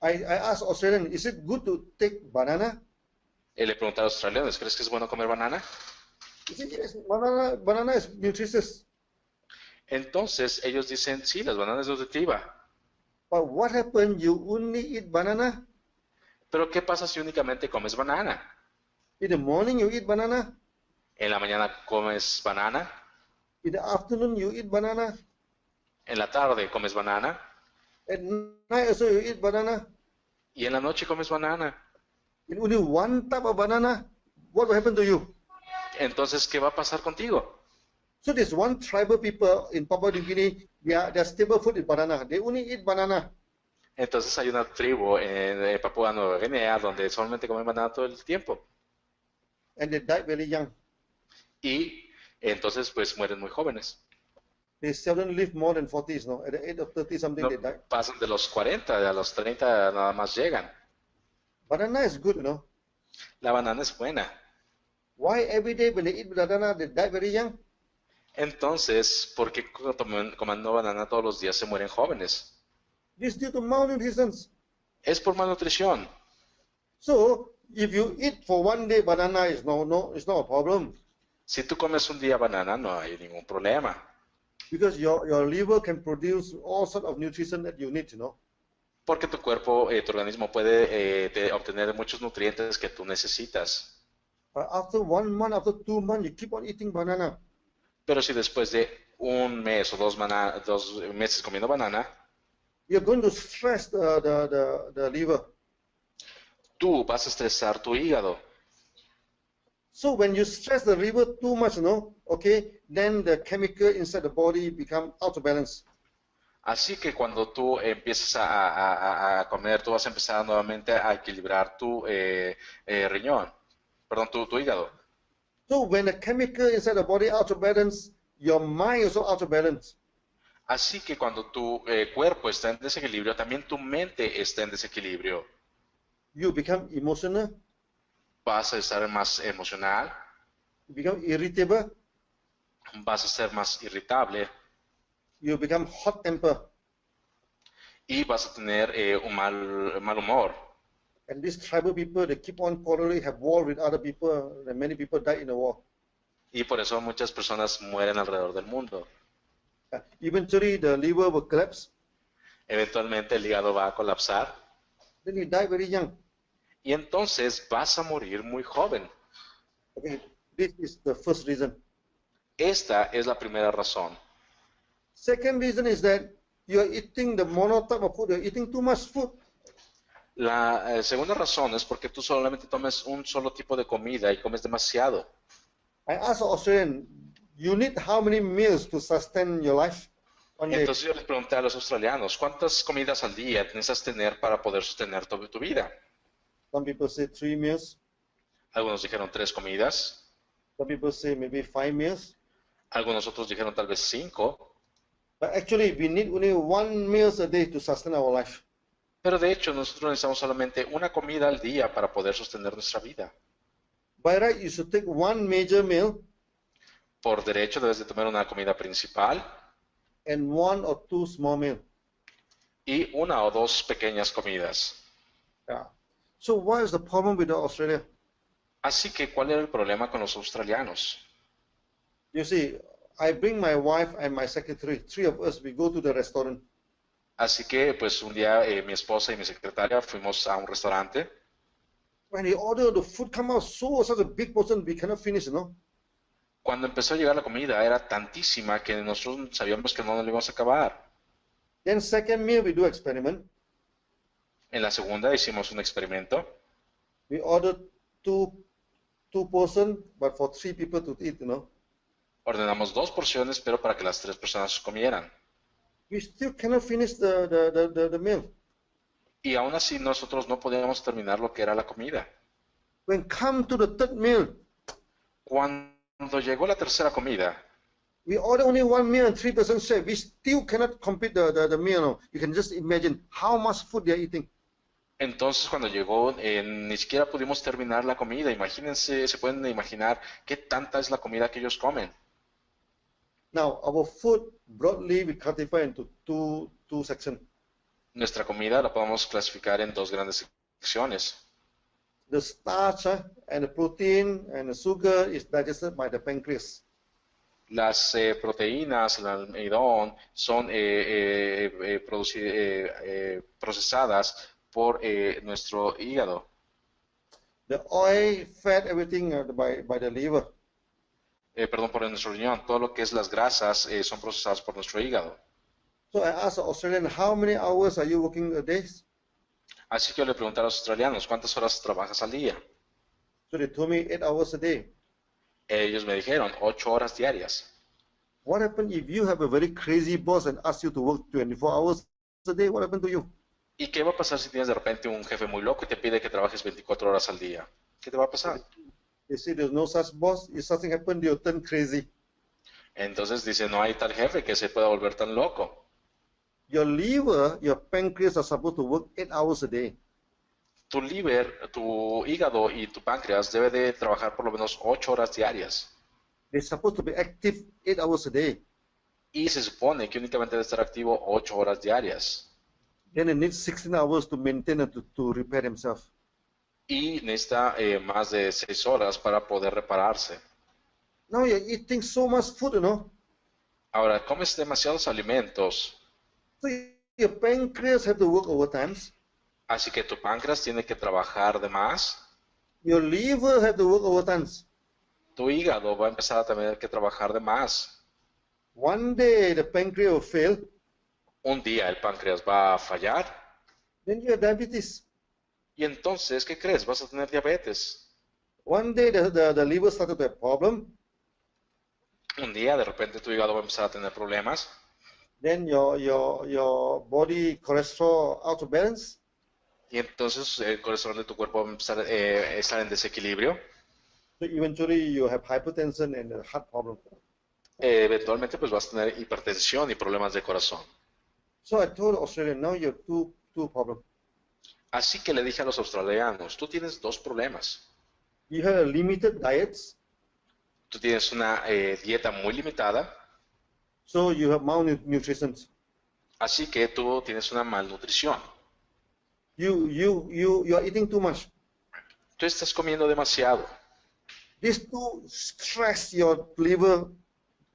I asked Australian, is it good to take banana? Le pregunté a los australianos, ¿crees que es bueno comer banana? He said, yes, banana is nutritious. Entonces ellos dicen, sí, las bananas es nutritiva. But what happens? You only eat banana. Pero ¿qué pasa si únicamente comes banana? In the morning, you eat banana. En la mañana comes banana. In the afternoon, you eat banana. En la tarde comes banana. At night, also, you eat banana. Y en la noche comes banana. In only one type of banana, what will happen to you? Entonces, ¿qué va a pasar contigo? So there's one tribal people in Papua New Guinea, their staple food is banana. They only eat banana. Entonces hay una tribu en Papúa Nueva Guinea donde solamente comen banana todo el tiempo. And they die very young. Y entonces pues mueren muy jóvenes. They seldom live more than 40s, no? At the age of 30 something, No they die. pasan de los 40, a los 30 nada más llegan. Banana is good, no? La banana es buena. Why every day when they eat banana, they die very young? Entonces, ¿por qué comiendo banana todos los días se mueren jóvenes? This is due to malnutrition. Es por malnutrición. So if you eat for one day banana, it's not a problem. Si tú comes un día banana, no hay ningún problema. Because your liver can produce all sorts of nutrition that you need, you know. Porque tu cuerpo, tu organismo puede obtener muchos nutrientes que tú necesitas. But after 1 month, after 2 months, you keep on eating banana. Pero si después de un mes o dos meses comiendo banana, You're going to stress the liver. tú vas a estresar tu hígado. So when you stress the liver too much, you know, okay, then the chemical inside the body become out of balance. Así que cuando tú empiezas a comer, tú vas a empezar nuevamente a equilibrar tu riñón, perdón, tu hígado. So when the chemical inside the body out of balance, your mind also out of balance. Así que cuando tu cuerpo está en desequilibrio, también tu mente está en desequilibrio. You become emotional, Vas a estar más emocional, you become irritable, vas a ser más irritable you become hot temper. y vas a tener un mal humor. And these tribal people, they keep on quarreling, have war with other people, and many people die in the war. Y por eso muchas personas mueren alrededor del mundo. Eventually, the liver will collapse, Eventualmente el hígado va a colapsar then you die very young. y entonces vas a morir muy joven. Okay, this is the first reason. Esta es la primera razón. Second reason is that you are eating the mono type of food, you are eating too much food. La segunda razón es porque tú solamente tomes un solo tipo de comida y comes demasiado. I asked Australian, you need how many meals to sustain your life? One day. Entonces yo les pregunté a los australianos, ¿cuántas comidas al día necesitas tener para poder sostener tu vida? Some people say 3 meals. Algunos dijeron 3 comidas, Some people say maybe 5 meals. algunos otros dijeron tal vez 5, But actually, we need only 1 meal a day to sustain our life. pero de hecho nosotros necesitamos solamente una comida al día para poder sostener nuestra vida. By right, you should take 1 major meal Por derecho debes de tomar una comida principal and 1 or 2 small meals. y 1 o 2 pequeñas comidas. Yeah. So what is the problem with Australia? Así que, ¿cuál era el problema con los australianos? You see, I bring my wife and my secretary, 3 of us, we go to the restaurant. Así que, pues un día mi esposa y mi secretaria fuimos a un restaurante. When he ordered, the food come out such a big portion, we cannot finish, you know. Cuando empezó a llegar la comida era tantísima que nosotros sabíamos que no nos la íbamos a acabar. Then second meal, we do experiment. En la segunda hicimos un experimento. We ordered two portion, but for 3 people to eat, you know. Ordenamos 2 porciones, pero para que las 3 personas comieran. We still cannot finish the meal. Y aún así nosotros no podíamos terminar lo que era la comida. When come to the third meal, Cuando llegó la tercera comida, we order only one meal and 3% share. We still cannot complete the meal. No. You can just imagine how much food they are eating. entonces cuando llegó ni siquiera pudimos terminar la comida. Imagínense, se pueden imaginar qué tanta es la comida que ellos comen. Now, our food broadly we classify into two sections. Nuestra comida la podemos clasificar en dos grandes secciones. The starch and the protein and the sugar is digested by the pancreas. Las proteínas, el almidón, son procesadas por nuestro hígado. The oil, fat, everything by the liver. Perdón, por nuestro riñón. Todo lo que es las grasas son procesadas por nuestro hígado. So I asked the Australian, how many hours are you working a day? Así que yo le pregunté a los australianos, ¿cuántas horas trabajas al día? So they told me 8 hours a day. Ellos me dijeron 8 horas diarias. What happens if you have a very crazy boss and ask you to work 24 hours a day? What happened to you? ¿Y qué va a pasar si tienes de repente un jefe muy loco y te pide que trabajes 24 horas al día? ¿Qué te va a pasar? They say there's no such boss. If something happens, you'll turn crazy. Entonces dice, no hay tal jefe que se pueda volver tan loco. Your liver, your pancreas are supposed to work 8 hours a day. Tu liver, tu hígado y tu páncreas debe de trabajar por lo menos 8 horas diarias. They're supposed to be active 8 hours a day. Y se supone que únicamente debe estar activo 8 horas diarias. Then it needs 16 hours to maintain and to repair himself. Y necesita más de 6 horas para poder repararse. Now you're eating so much food, you know. Ahora, comes demasiados alimentos, So your pancreas have to work overtime. así que tu páncreas tiene que trabajar de más. Your liver have to work overtime. Tu hígado va a empezar a tener que trabajar de más. One day the pancreas will fail. Un día el páncreas va a fallar. Then you have diabetes. Y entonces, ¿qué crees? Vas a tener diabetes. One day the liver started to have problem. Un día de repente tu hígado va a empezar a tener problemas. Then your body cholesterol out of balance. Y entonces el colesterol de tu cuerpo va a empezar a estar en desequilibrio. So eventually you have hypertension and a heart problem. Eventualmente pues vas a tener hipertensión y problemas de corazón. So I told Australian, now you have two problems. Así que le dije a los australianos, tú tienes dos problemas. You have a limited diets. Tú tienes una dieta muy limitada. So you have malnutrition. Así que tú tienes una malnutrición. You are eating too much. Tú estás comiendo demasiado. These two stress your liver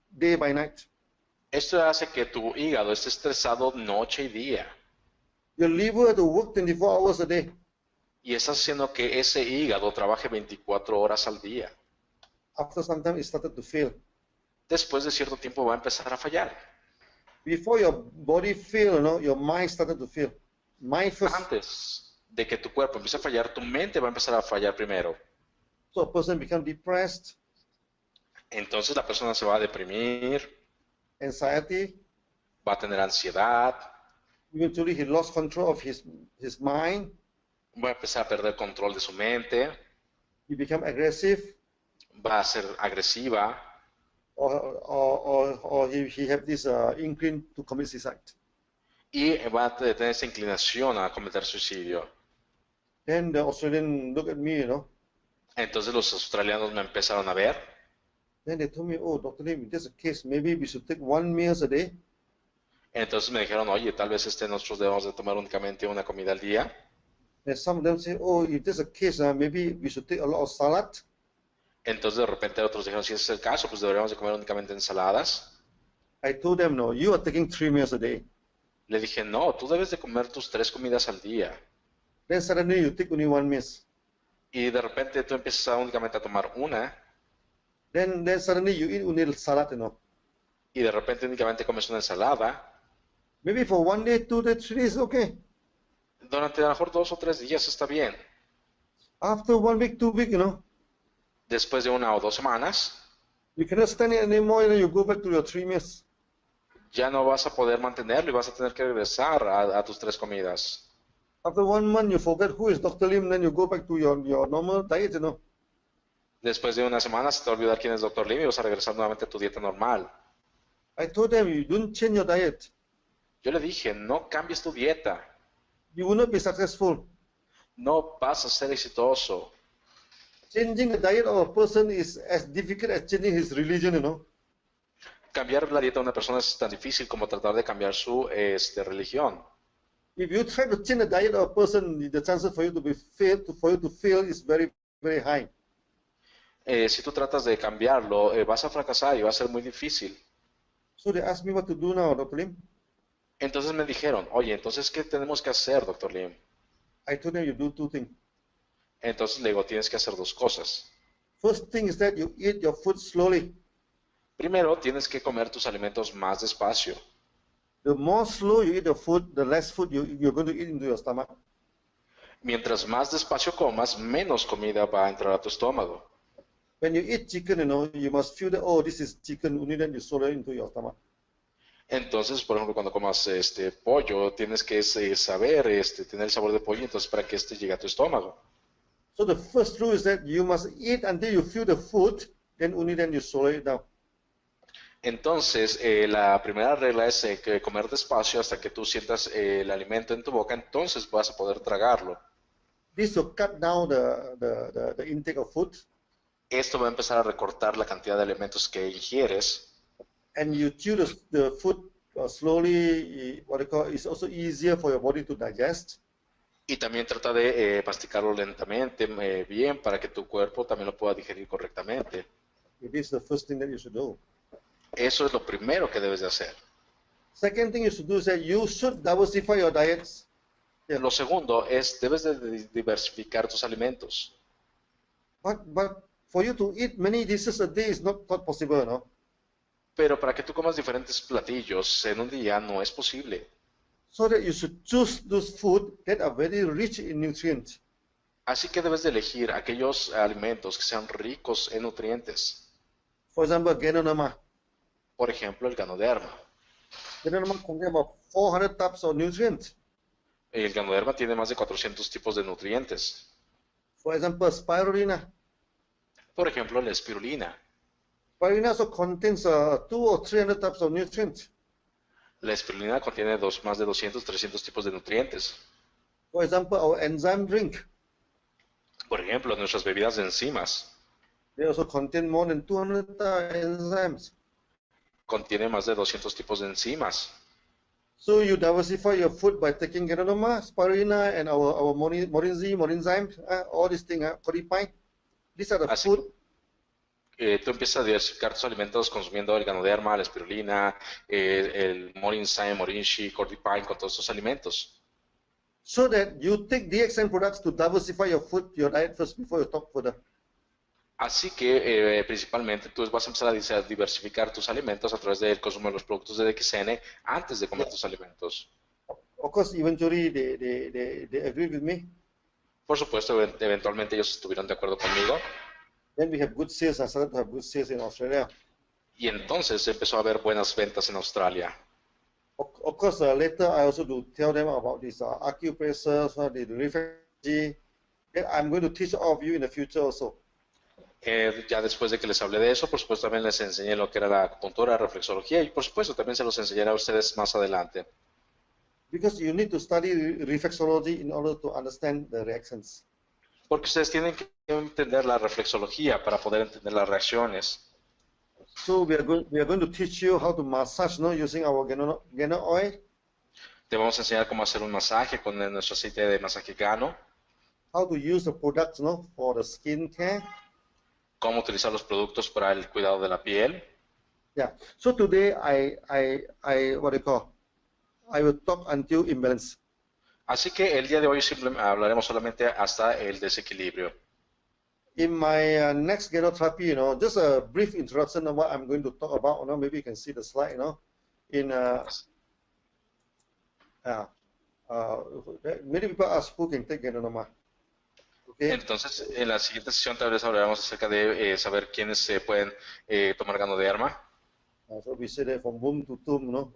day by night. Esto hace que tu hígado esté estresado noche y día. Your liver has to work 24 hours a day. Y estás haciendo que ese hígado trabaje 24 horas al día. After some time, it started to fail. Después de cierto tiempo va a empezar a fallar. Before your body fail, you know, your mind started to fail. Mind first. Antes de que tu cuerpo empiece a fallar, tu mente va a empezar a fallar primero. So a person becomes depressed, Entonces la persona se va a deprimir, anxiety. va a tener ansiedad, Eventually, he lost control of his mind. va a empezar a perder control de su mente, He become aggressive, va a ser agresiva, or he have this incline to commit suicide. y va a tener esa inclinación a cometer suicidio. Then the Australian look at me, you know. Entonces los australianos me empezaron a ver. Then they told me, oh, Dr. Lim, if that's the case, maybe we should take 1 meal a day. Entonces me dijeron, oye, tal vez nosotros debemos de tomar únicamente una comida al día. And some of them say, oh, if that's the case, maybe we should take a lot of salad. Entonces de repente otros dijeron, si ese es el caso, pues deberíamos de comer únicamente ensaladas. I told them, no, you are taking 3 meals a day. Le dije, no, tú debes de comer tus 3 comidas al día. Then suddenly you take only 1 meal. Y de repente tú empiezas únicamente a tomar una, Then suddenly you eat only salad, you know. y de repente únicamente comes una ensalada. Maybe for 1 day, 2 days, 3 days, okay. Durante a lo mejor 2 o 3 días está bien. After 1 week, 2 weeks, you know, Después de 1 o 2 semanas, you cannot stand it anymore, and you go back to your 3 meals. ya no vas a poder mantenerlo y vas a tener que regresar a tus 3 comidas. After 1 month, you forget who is Dr. Lim, then you go back to your normal diet, Después de una semana se te va a olvidar quién es Dr. Lim y vas a regresar nuevamente a tu dieta normal. I told them, you don't change your diet, Yo le dije, no cambies tu dieta, you will not be successful. no vas a ser exitoso. Changing the diet of a person is as difficult as changing his religion. Cambiar la dieta de una persona es tan difícil como tratar de cambiar su religión. If you try to change the diet of a person, the chances for you to fail is very, very high. Si tú tratas de cambiarlo, vas a fracasar y va a ser muy difícil. So they asked me what to do now, Dr. Lim. Entonces me dijeron, oye, entonces, ¿qué tenemos que hacer, Dr. Lim? I told them you do 2 things. Entonces le digo, tienes que hacer dos cosas. First thing is that you eat your food slowly. Primero, tienes que comer tus alimentos más despacio. The more slow you eat the food, the less food you're going to eat into your stomach. Mientras más despacio comas, menos comida va a entrar a tu estómago. When you eat chicken, you must feel that, oh, this is chicken, only then you swallow it into your stomach. Entonces, por ejemplo, cuando comas pollo, tienes que saber, tener el sabor de pollo, entonces para que llegue a tu estómago. So the first rule is that you must eat until you feel the food, then only then you swallow it down. Entonces, la primera regla es que comer despacio hasta que tú sientas el alimento en tu boca, entonces vas a poder tragarlo. This will cut down the intake of food. Esto va a empezar a recortar la cantidad de alimentos que ingieres. And you chew the food slowly, what they call, it's also easier for your body to digest. Y también trata de masticarlo lentamente, bien, para que tu cuerpo también lo pueda digerir correctamente. It is the first thing that you should do. Eso es lo primero que debes de hacer. Second thing you should do is that you should diversify your diets. Yeah. Lo segundo es, debes de diversificar tus alimentos. But for you to eat many dishes a day is not possible, no? Pero para que tú comas diferentes platillos en un día no es posible. So that you should choose those food that are very rich in nutrients. Así que debes de elegir aquellos alimentos que sean ricos en nutrientes. For example, Ganoterapia. Por ejemplo, el Ganoderma. Ganoterapia contains about 400 types of nutrients. El Ganoderma tiene más de 400 tipos de nutrientes. For example, spirulina. Por ejemplo, la espirulina. Spirulina also contains 200 or 300 types of nutrients. La espirulina contiene más de 200, 300 tipos de nutrientes. For example, our enzyme drink. Por ejemplo, nuestras bebidas de enzimas. They also contain more than 200 enzymes. Contiene más de 200 tipos de enzimas. So you diversify your food by taking Ganoderma, spirulina, and our morinzyme, all these things, codipine. These are the food. Tú empiezas a diversificar tus alimentos consumiendo el Ganoderma, la espirulina, el morinzyme, morinshi, codipine, con todos estos alimentos. So that you take DXN products to diversify your diet first before you talk further. Así que principalmente tú vas a empezar a diversificar tus alimentos a través del consumo de los productos de DXN antes de comer tus alimentos. Of course, eventually they agree with me. Por supuesto, eventualmente ellos estuvieron de acuerdo conmigo. Then we have good sales. I started to have good sales in Australia. Y entonces empezó a haber buenas ventas en Australia. Of course, later I also do tell them about this acupressure, the reflexology. I'm going to teach all of you in the future also. Ya después de que les hablé de eso, por supuesto también les enseñé lo que era la acupuntura, la reflexología y por supuesto también se los enseñaré a ustedes más adelante. Because you need to study reflexology in order to understand the reactions. Porque ustedes tienen que entender la reflexología para poder entender las reacciones. So we are going to teach you how to massage, using our Gano oil. Te vamos a enseñar cómo hacer un masaje con nuestro aceite de masaje Gano. How to use the products, for the skin care. Cómo utilizar los productos para el cuidado de la piel. Yeah. So today I will talk until imbalance. Así que el día de hoy simplemente hablaremos solamente hasta el desequilibrio. In my next Ganoterapy, just a brief introduction of what I'm going to talk about. Maybe you can see the slide. Many people ask who can take Ganoterapy. Okay. Entonces, en la siguiente sesión tal vez hablaremos acerca de saber quiénes se pueden tomar Ganoderma. So we say that from womb to tomb,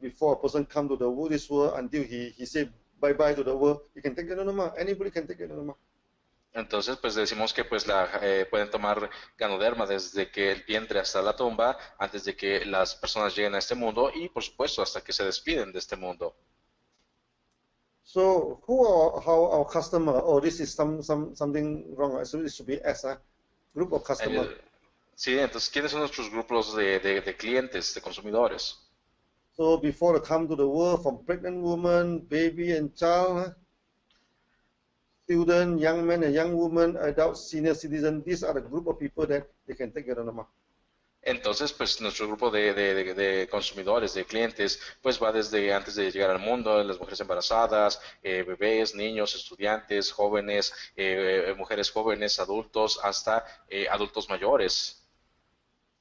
before a person come to this world until he say bye-bye to the world, you can take Ganoderma. Anybody can take Ganoderma. Entonces, pues decimos que pues pueden tomar ganoderma desde que el vientre hasta la tumba, antes de que las personas lleguen a este mundo y, por supuesto, hasta que se despiden de este mundo. So who are our customer? Oh, this is something wrong. So it should be S, group of customer. Sí, entonces, ¿quiénes son nuestros grupos de clientes, de consumidores? So before they come to the world, from pregnant woman, baby and child, student, young men and young women, adults, senior citizen, these are the group of people that they can take Ganoderma. Entonces, pues nuestro grupo de consumidores, de clientes, pues va desde antes de llegar al mundo, las mujeres embarazadas, bebés, niños, estudiantes, jóvenes, mujeres jóvenes, adultos, hasta adultos mayores.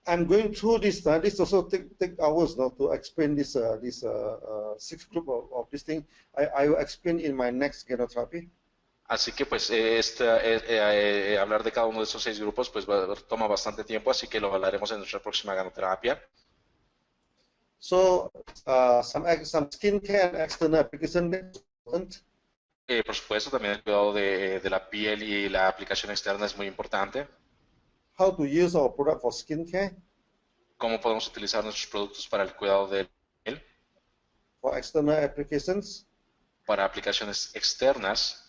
I'm going through this. This also take hours now to explain this sixth group of this thing. I will explain in my next Ganoterapia. Así que pues hablar de cada uno de esos 6 grupos pues toma bastante tiempo, así que lo hablaremos en nuestra próxima ganoterapia. So some skincare and external application that's important. Por supuesto, también el cuidado de la piel y la aplicación externa es muy importante. How to use our product for skincare. Cómo podemos utilizar nuestros productos para el cuidado de la piel. For external applications. Para aplicaciones externas.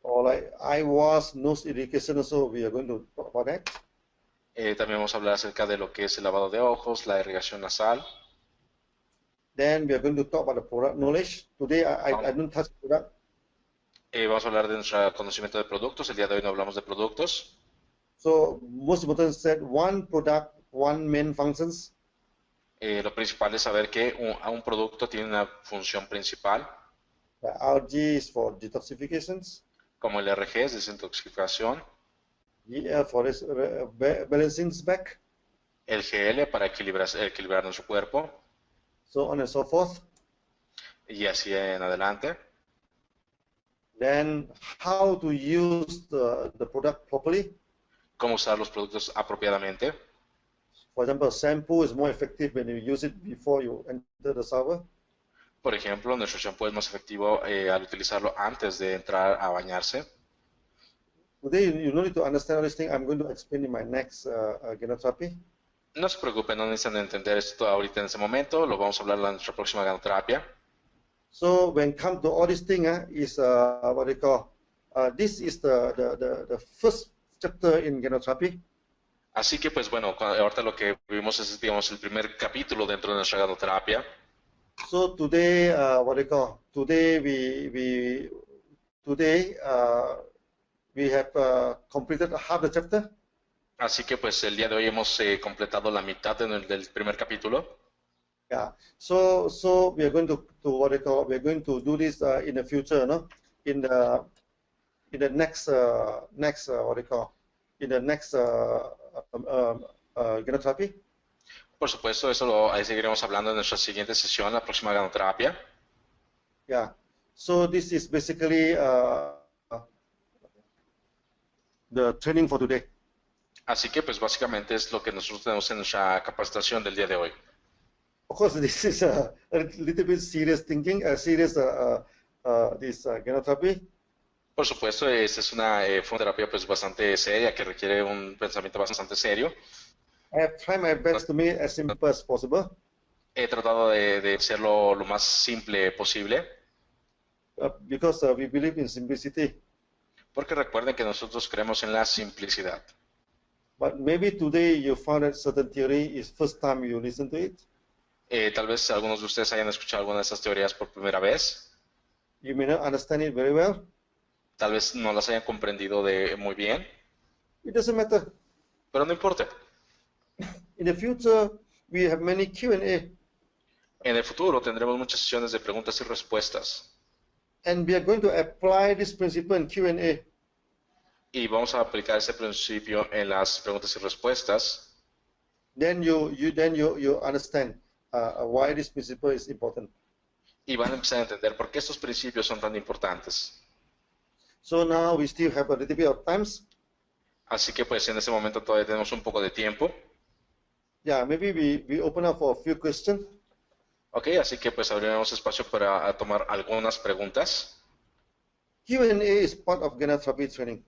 Or like eye wash, nose irrigation, also we are going to talk about that. También vamos a hablar acerca de lo que es el lavado de ojos, la irrigación nasal. Then we are going to talk about the product knowledge. Today I don't touch product. Vamos a hablar de nuestro conocimiento de productos. El día de hoy no hablamos de productos. So most important is that one product, one main functions. Lo principal es saber que un producto tiene una función principal. The RG is for detoxifications. Como el RG es desintoxicación. GL for this, balancing back. El GL para equilibrar nuestro cuerpo. So on and so forth. Y así en adelante. Then how to use the product properly. Cómo usar los productos apropiadamente. For example, shampoo is more effective when you use it before you enter the shower. Por ejemplo, nuestro shampoo es más efectivo al utilizarlo antes de entrar a bañarse. Today you don't need to understand all this thing. I'm going to explain in my next Ganoterapia. No se preocupen, no necesitan entender esto ahorita en ese momento. Lo vamos a hablar en nuestra próxima ganoterapia. So when come to all this thing, is what they call. This is the first chapter in Ganoterapia. Así que, pues bueno, ahorita lo que vimos es, digamos, el primer capítulo dentro de nuestra ganoterapia. So today, what they call, today we have completed half the chapter. Así que pues el día de hoy hemos completado la mitad del primer capítulo. Yeah. So we are going to what they call, we are going to do this in the future, no? In the next what they call, in the next Ganoterapia. Por supuesto, eso ahí seguiremos hablando en nuestra siguiente sesión, la próxima ganoterapia. Yeah. So this is basically the training for today. Así que pues básicamente es lo que nosotros tenemos en nuestra capacitación del día de hoy. Of course, this is a little bit serious thinking, serious this Ganoterapia. Por supuesto, esta es una terapia pues bastante seria que requiere un pensamiento bastante serio. I have tried my best to make it as simple as possible. He tratado de hacerlo lo más simple posible. Because we believe in simplicity. Porque recuerden que nosotros creemos en la simplicidad. But maybe today you found that certain theory is first time you listen to it. Tal vez algunos de ustedes hayan escuchado alguna de estas teorías por primera vez. You may not understand it very well. Tal vez no las hayan comprendido muy bien. It doesn't matter. Pero no importa. In the future, we have many Q&A. En el futuro tendremos muchas sesiones de preguntas y respuestas. And we are going to apply this principle in Q&A. Y vamos a aplicar ese principio en las preguntas y respuestas. Then you understand why this principle is important. Y van a empezar a entender por qué estos principios son tan importantes. So now we still have a little bit of time. Así que pues en este momento todavía tenemos un poco de tiempo. Yeah, maybe we open up for a few questions. Ok, así que pues abriremos espacio para tomar algunas preguntas. Q&A is part of Ganoterapia training.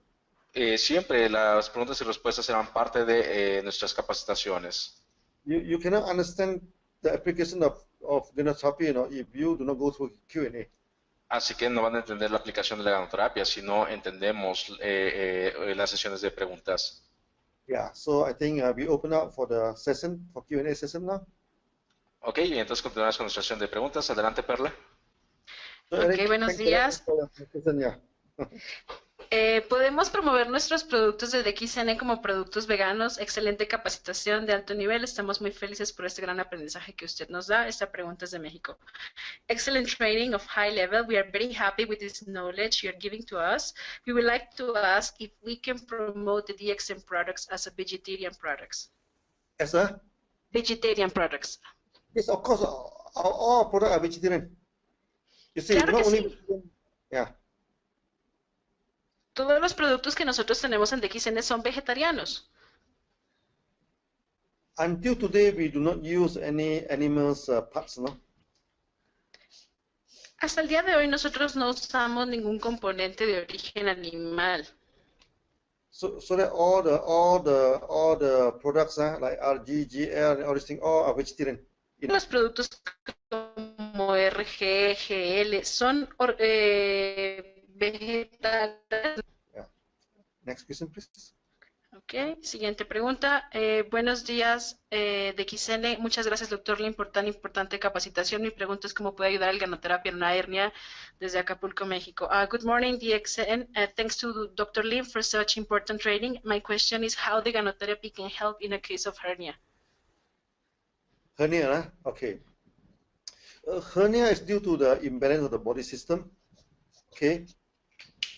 Siempre las preguntas y respuestas serán parte de nuestras capacitaciones. You cannot understand the application of Ganoterapia, if you do not go through Q&A. Así que no van a entender la aplicación de la ganoterapia si no entendemos las sesiones de preguntas. Yeah, so I think we open up for the session, for Q&A session now. Ok, y entonces continuamos con nuestra sesión de preguntas. Adelante, Perla. So Ok, Eric, buenos thanks a lot días. for the presentation, yeah. Podemos promover nuestros productos de DXN como productos veganos. Excelente capacitación de alto nivel. Estamos muy felices por este gran aprendizaje que usted nos da. Esta pregunta es de México. Excellent training of high level. We are very happy with this knowledge you are giving to us. We would like to ask if we can promote the DXN products as a vegetarian products. As a? Vegetarian products. Yes, of course, all products are vegetarian. You see, Claro not que only, sí. yeah. Todos los productos que nosotros tenemos en DXN son vegetarianos. Until today, we do not use any animals parts, no? Hasta el día de hoy nosotros no usamos ningún componente de origen animal. So that all the products like RG, GL, all these things, all are vegetarian. Los productos como RG, GL son vegetales. Yeah. Next question, please. Ok, siguiente pregunta. Buenos días, DXN. Muchas gracias, Dr. Lim, por tan importante capacitación. Mi pregunta es cómo puede ayudar el Ganoterapia en una hernia desde Acapulco, México. Good morning, DXN. Thanks to Dr. Lim for such important training. My question is how the Ganoterapy can help in a case of hernia. Hernia, okay. Hernia is due to the imbalance of the body system, okay,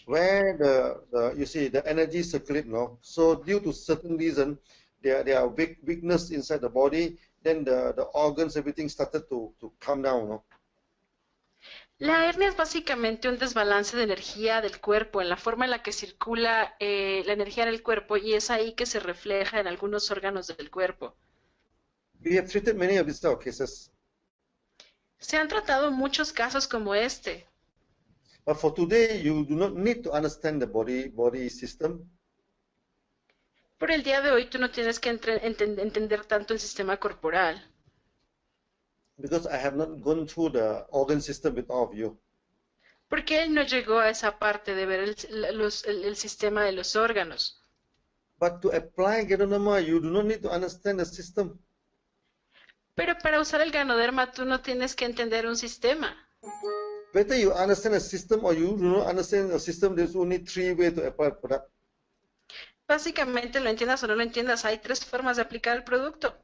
where you see the energy circulate, no? So due to certain reason, there are weakness inside the body, then the organs, everything started to come down, no? La hernia es básicamente un desbalance de energía del cuerpo en la forma en la que circula la energía en el cuerpo y es ahí que se refleja en algunos órganos del cuerpo. We have treated many of these cases. Se han tratado muchos casos como este. But for today, you do not need to understand the body system. Por el día de hoy tú no tienes que entender tanto el sistema corporal. Because I have not gone through the organ system with all of you. Porque él no llegó a esa parte de ver el sistema de los órganos. But to apply Ganoderma, you do not need to understand the system. Pero para usar el Ganoderma tú no tienes que entender un sistema. Whether you understand a system or you do not understand a system, there's only 3 ways to apply the product. Básicamente, lo entiendas o no lo entiendas, hay 3 formas de aplicar el producto.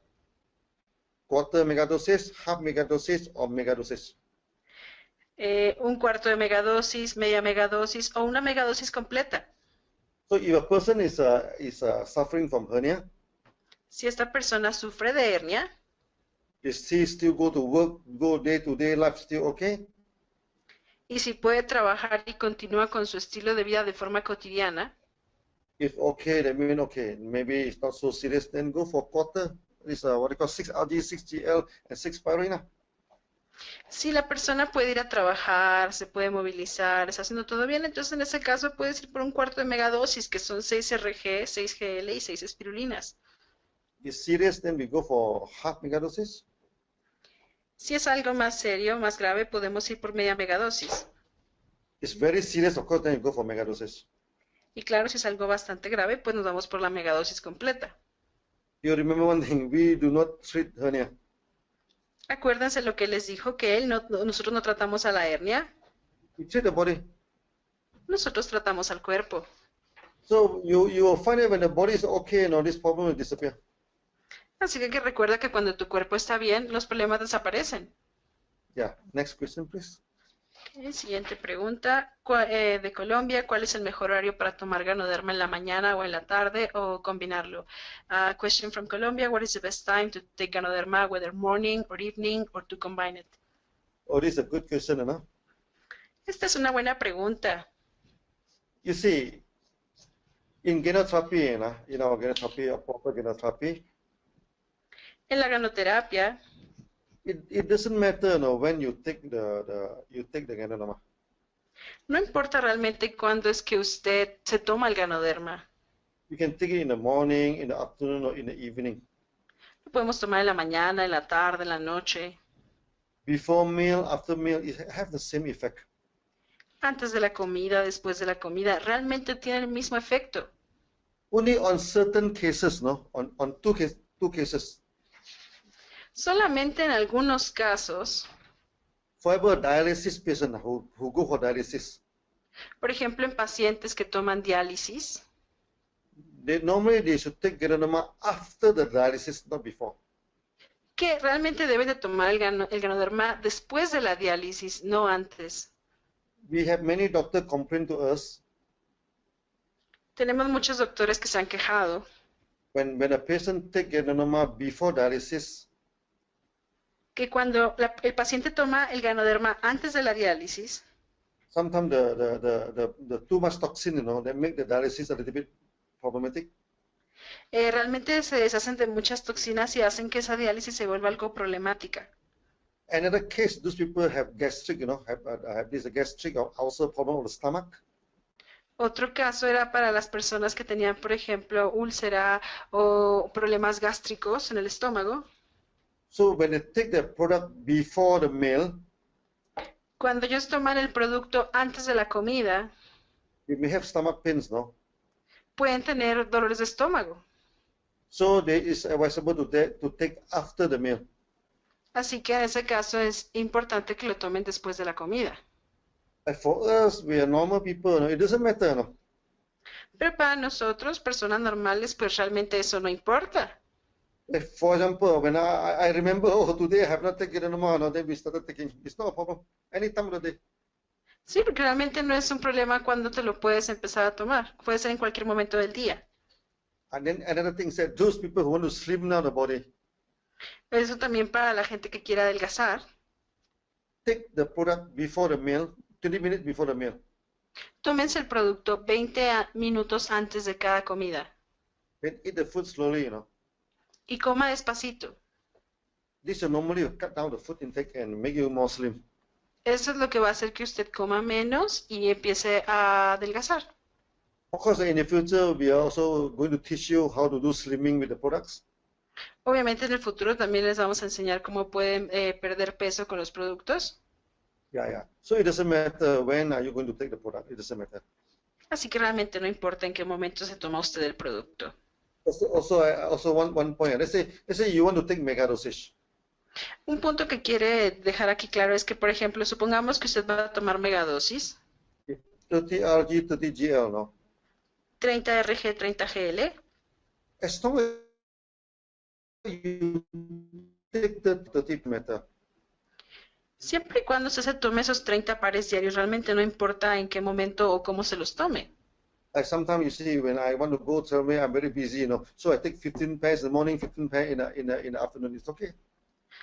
Quarter megadosis, half megadosis, or megadosis. Un cuarto de megadosis, media megadosis o una megadosis completa. So if a person is suffering from hernia, si esta persona sufre de hernia, is he still go to work, go day-to-day life still okay? Y si puede trabajar y continúa con su estilo de vida de forma cotidiana. If okay, that means okay. Maybe it's not so serious. Then go for quarter. This what they call 6RG, 6GL, and 6-Pyrina. Si la persona puede ir a trabajar, se puede movilizar, está haciendo todo bien, entonces en ese caso puedes ir por un cuarto de megadosis, que son 6RG, 6GL y 6 espirulinas. If serious, then we go for half megadosis. Si es algo más serio, más grave, podemos ir por media megadosis. It's very serious, of course, then you go for megadosis. Y claro, si es algo bastante grave, pues nos vamos por la megadosis completa. You remember one thing, we do not treat hernia. Acuérdense lo que les dijo, que nosotros no tratamos a la hernia. We treat the body. Nosotros tratamos al cuerpo. So you will find it when the body is okay, and all this problem will disappear. Así que recuerda que cuando tu cuerpo está bien, los problemas desaparecen. Yeah, next question, please. Okay, siguiente pregunta. De Colombia, ¿cuál es el mejor horario para tomar Ganoderma en la mañana o en la tarde o combinarlo? Question from Colombia, what is the best time to take Ganoderma, whether morning or evening or to combine it? Oh, this is a good question, no? Esta es una buena pregunta. You see, in Ganoterapia, Ganoterapia or proper Ganoterapia, En la Ganoterapia, it doesn't matter when you take the Ganoderma. No importa realmente cuándo es que usted se toma el Ganoderma. You can take it in the morning, in the afternoon, or in the evening. Lo podemos tomar en la mañana, en la tarde, en la noche, Before meal, after meal, it have the same effect. antes de la comida, después de la comida. Realmente tiene el mismo efecto. Only on certain cases, no? On two cases. Solamente en algunos casos, For example, dialysis patient who go for dialysis, por ejemplo, en pacientes que toman diálisis, normally they should take Ganoderma after the dialysis, not before. que realmente deben de tomar el Ganoderma después de la diálisis, no antes. We have many doctors complain to us Tenemos muchos doctores que se han quejado when a patient take Ganoderma before dialysis, que cuando el paciente toma el Ganoderma antes de la diálisis, sometimes the too much toxin, that make the dialysis a little bit problematic. realmente se deshacen de muchas toxinas y hacen que esa diálisis se vuelva algo problemática. Another case, those people have gastric, have this gastric or ulcer problem of the stomach. Otro caso era para las personas que tenían, por ejemplo, úlcera o problemas gástricos en el estómago. So when they take the product before the meal, Cuando ellos toman el producto antes de la comida, they may have stomach pains, no? pueden tener dolores de estómago. So they is advisable to take after the meal. Así que en ese caso es importante que lo tomen después de la comida. Like for us, we are normal people, it doesn't matter, no? Pero para nosotros, personas normales, pues realmente eso no importa. Like for example, when I remember, today I have not taken anymore, no, then we started taking, it's not a problem, any time of the day. Sí, porque realmente no es un problema cuando te lo puedes empezar a tomar. Puede ser en cualquier momento del día. And then another thing said, those people who want to slim down the body, Eso también para la gente que quiera adelgazar. take the product before the meal, 20 minutes before the meal. Tómense el producto 20 minutos antes de cada comida Then eat the food slowly, y coma despacito. This will normally cut down the food intake and make you more slim. Eso es lo que va a hacer que usted coma menos y empiece a adelgazar. Of course, in the future, we are also going to teach you how to do slimming with the products. Obviamente en el futuro también les vamos a enseñar cómo pueden perder peso con los productos. Yeah. So it doesn't matter when are you going to take the product. It doesn't matter. Así que realmente no importa en qué momento se toma usted el producto. Also one point. Let's say you want to take mega dosage. Un punto que quiere dejar aquí claro es que, por ejemplo, supongamos que usted va a tomar megadosis, 30 Rg, 30 GL, no? 30 Rg, 30 GL. As long as you take the 30 matter. Siempre y cuando usted se tome esos 30 pares diarios, realmente no importa en qué momento o cómo se los tome. Like sometimes you see when I want to go somewhere, I'm very busy, so I take 15 pairs in the morning, 15 pairs in the afternoon. It's okay.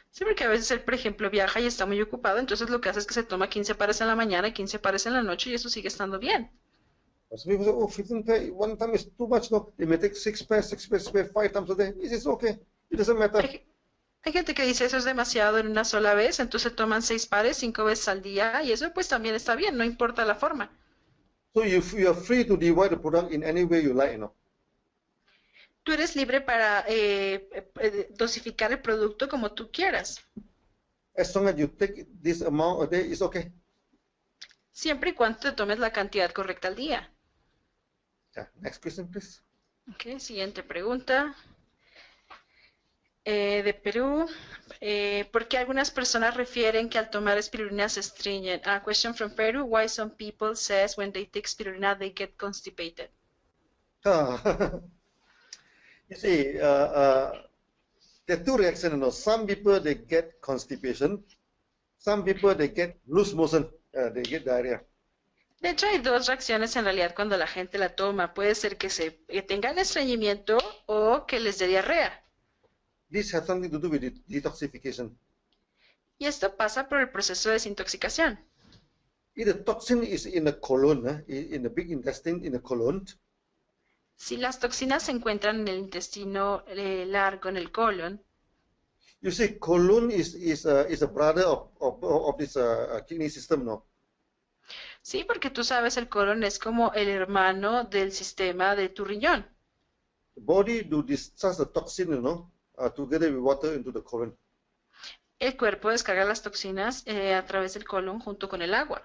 Sí, porque a veces él, por ejemplo, viaja y está muy ocupado, entonces lo que hace es que se toma 15 pares en la mañana y 15 pares en la noche y eso sigue estando bien. So people say, 15 pairs, one time is too much, no? They may take 6 pairs, 5 times a day. It's okay. It doesn't matter. Hay gente que dice eso es demasiado en una sola vez, entonces toman 6 pares 5 veces al día y eso pues también está bien, no importa la forma. So you are free to divide the product in any way you like, Tú eres libre para dosificar el producto como tú quieras. As long as you take this amount a day, it's okay. Siempre y cuando te tomes la cantidad correcta al día. Yeah. Next question, please. Ok, siguiente pregunta. De Perú. ¿Por qué algunas personas refieren que al tomar espirulina se estreñen? A question from Peru. Why some people says when they take spirulina they get constipated? You see, there are two reactions. Some people, they get constipation. Some people, they get loose motion. They get diarrhea. De hecho, hay dos reacciones en realidad cuando la gente la toma. Puede ser que tengan estreñimiento o que les dé diarrea. This has something to do with detoxification. Y esto pasa por el proceso de desintoxicación. If the toxin is in the colon, in the big intestine, in the colon, Si las toxinas se encuentran en el intestino largo, en el colon, you see, colon is a brother of this kidney system, no? Sí, porque tú sabes, el colon es como el hermano del sistema de tu riñón. The body do discharge the toxin, together with water into the colon. El cuerpo descarga las toxinas a través del colon junto con el agua.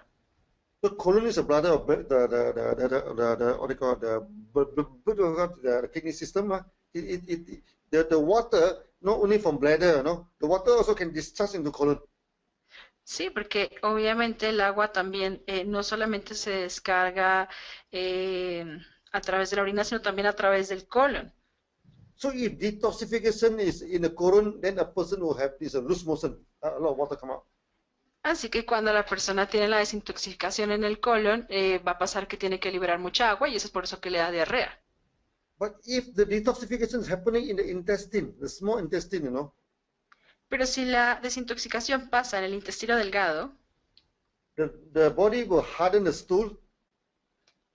The colon is a bladder of what do you call the kidney system. The water not only from bladder, the water also can discharge into colon. Sí, porque obviamente el agua también no solamente se descarga a través de la orina, sino también a través del colon. So if detoxification is in the colon, then a person will have this loose motion, a lot of water come out. Así que cuando la persona tiene la desintoxicación en el colon, va a pasar que tiene que liberar mucha agua y eso es por eso que le da diarrea. But if the detoxification is happening in the intestine, the small intestine, Pero si la desintoxicación pasa en el intestino delgado, the body will harden the stool.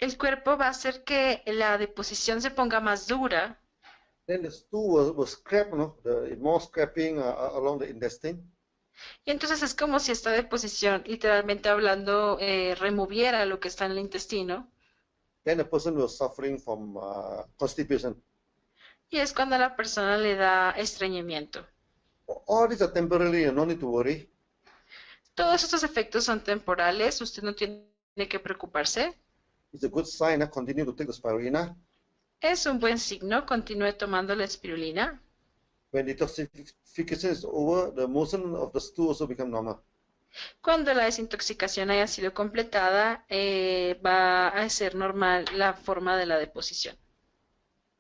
el cuerpo va a hacer que la deposición se ponga más dura. Then the stool will scrap, more scrapping along the intestine. Y entonces es como si esta deposición, literalmente hablando, removiera lo que está en el intestino. Then the person will suffering from constipation. Y es cuando a la persona le da estreñimiento. All these are temporary, no need to worry. Todos estos efectos son temporales, usted no tiene que preocuparse. It's a good sign. Continue to take the spirulina. Es un buen signo, continúe tomando la espirulina. When detoxification is over, the motion of the stool also become normal. Cuando la desintoxicación haya sido completada, va a ser normal la forma de la deposición.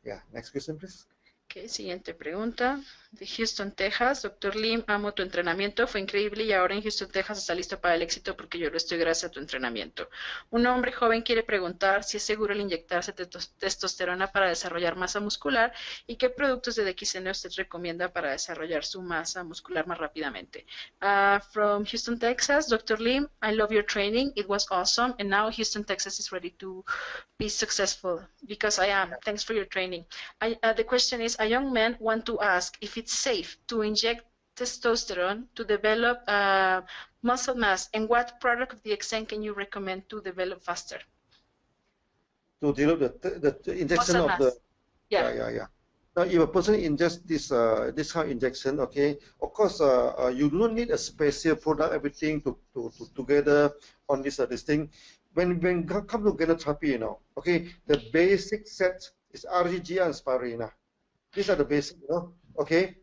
Yeah, next question, please. Okay, siguiente pregunta. De Houston, Texas. Dr. Lim, amo tu entrenamiento, fue increíble y ahora en Houston, Texas está listo para el éxito porque yo lo estoy gracias a tu entrenamiento. Un hombre joven quiere preguntar si es seguro el inyectarse testosterona para desarrollar masa muscular y qué productos de DXN usted recomienda para desarrollar su masa muscular más rápidamente. From Houston, Texas, Dr. Lim, I love your training. It was awesome and now Houston, Texas is ready to be successful because I am. Thanks for your training. The question is, a young man want to ask if it's safe to inject testosterone to develop muscle mass, and what product of DXN can you recommend to develop faster? To develop the injection Muscle of mass. the Yeah. Now, if a person ingests this kind of injection, okay, of course, you do not need a special product, everything to together on this thing. When come to Ganoterapia, okay, the basic set is RGG and spirulina. These are the basic, okay.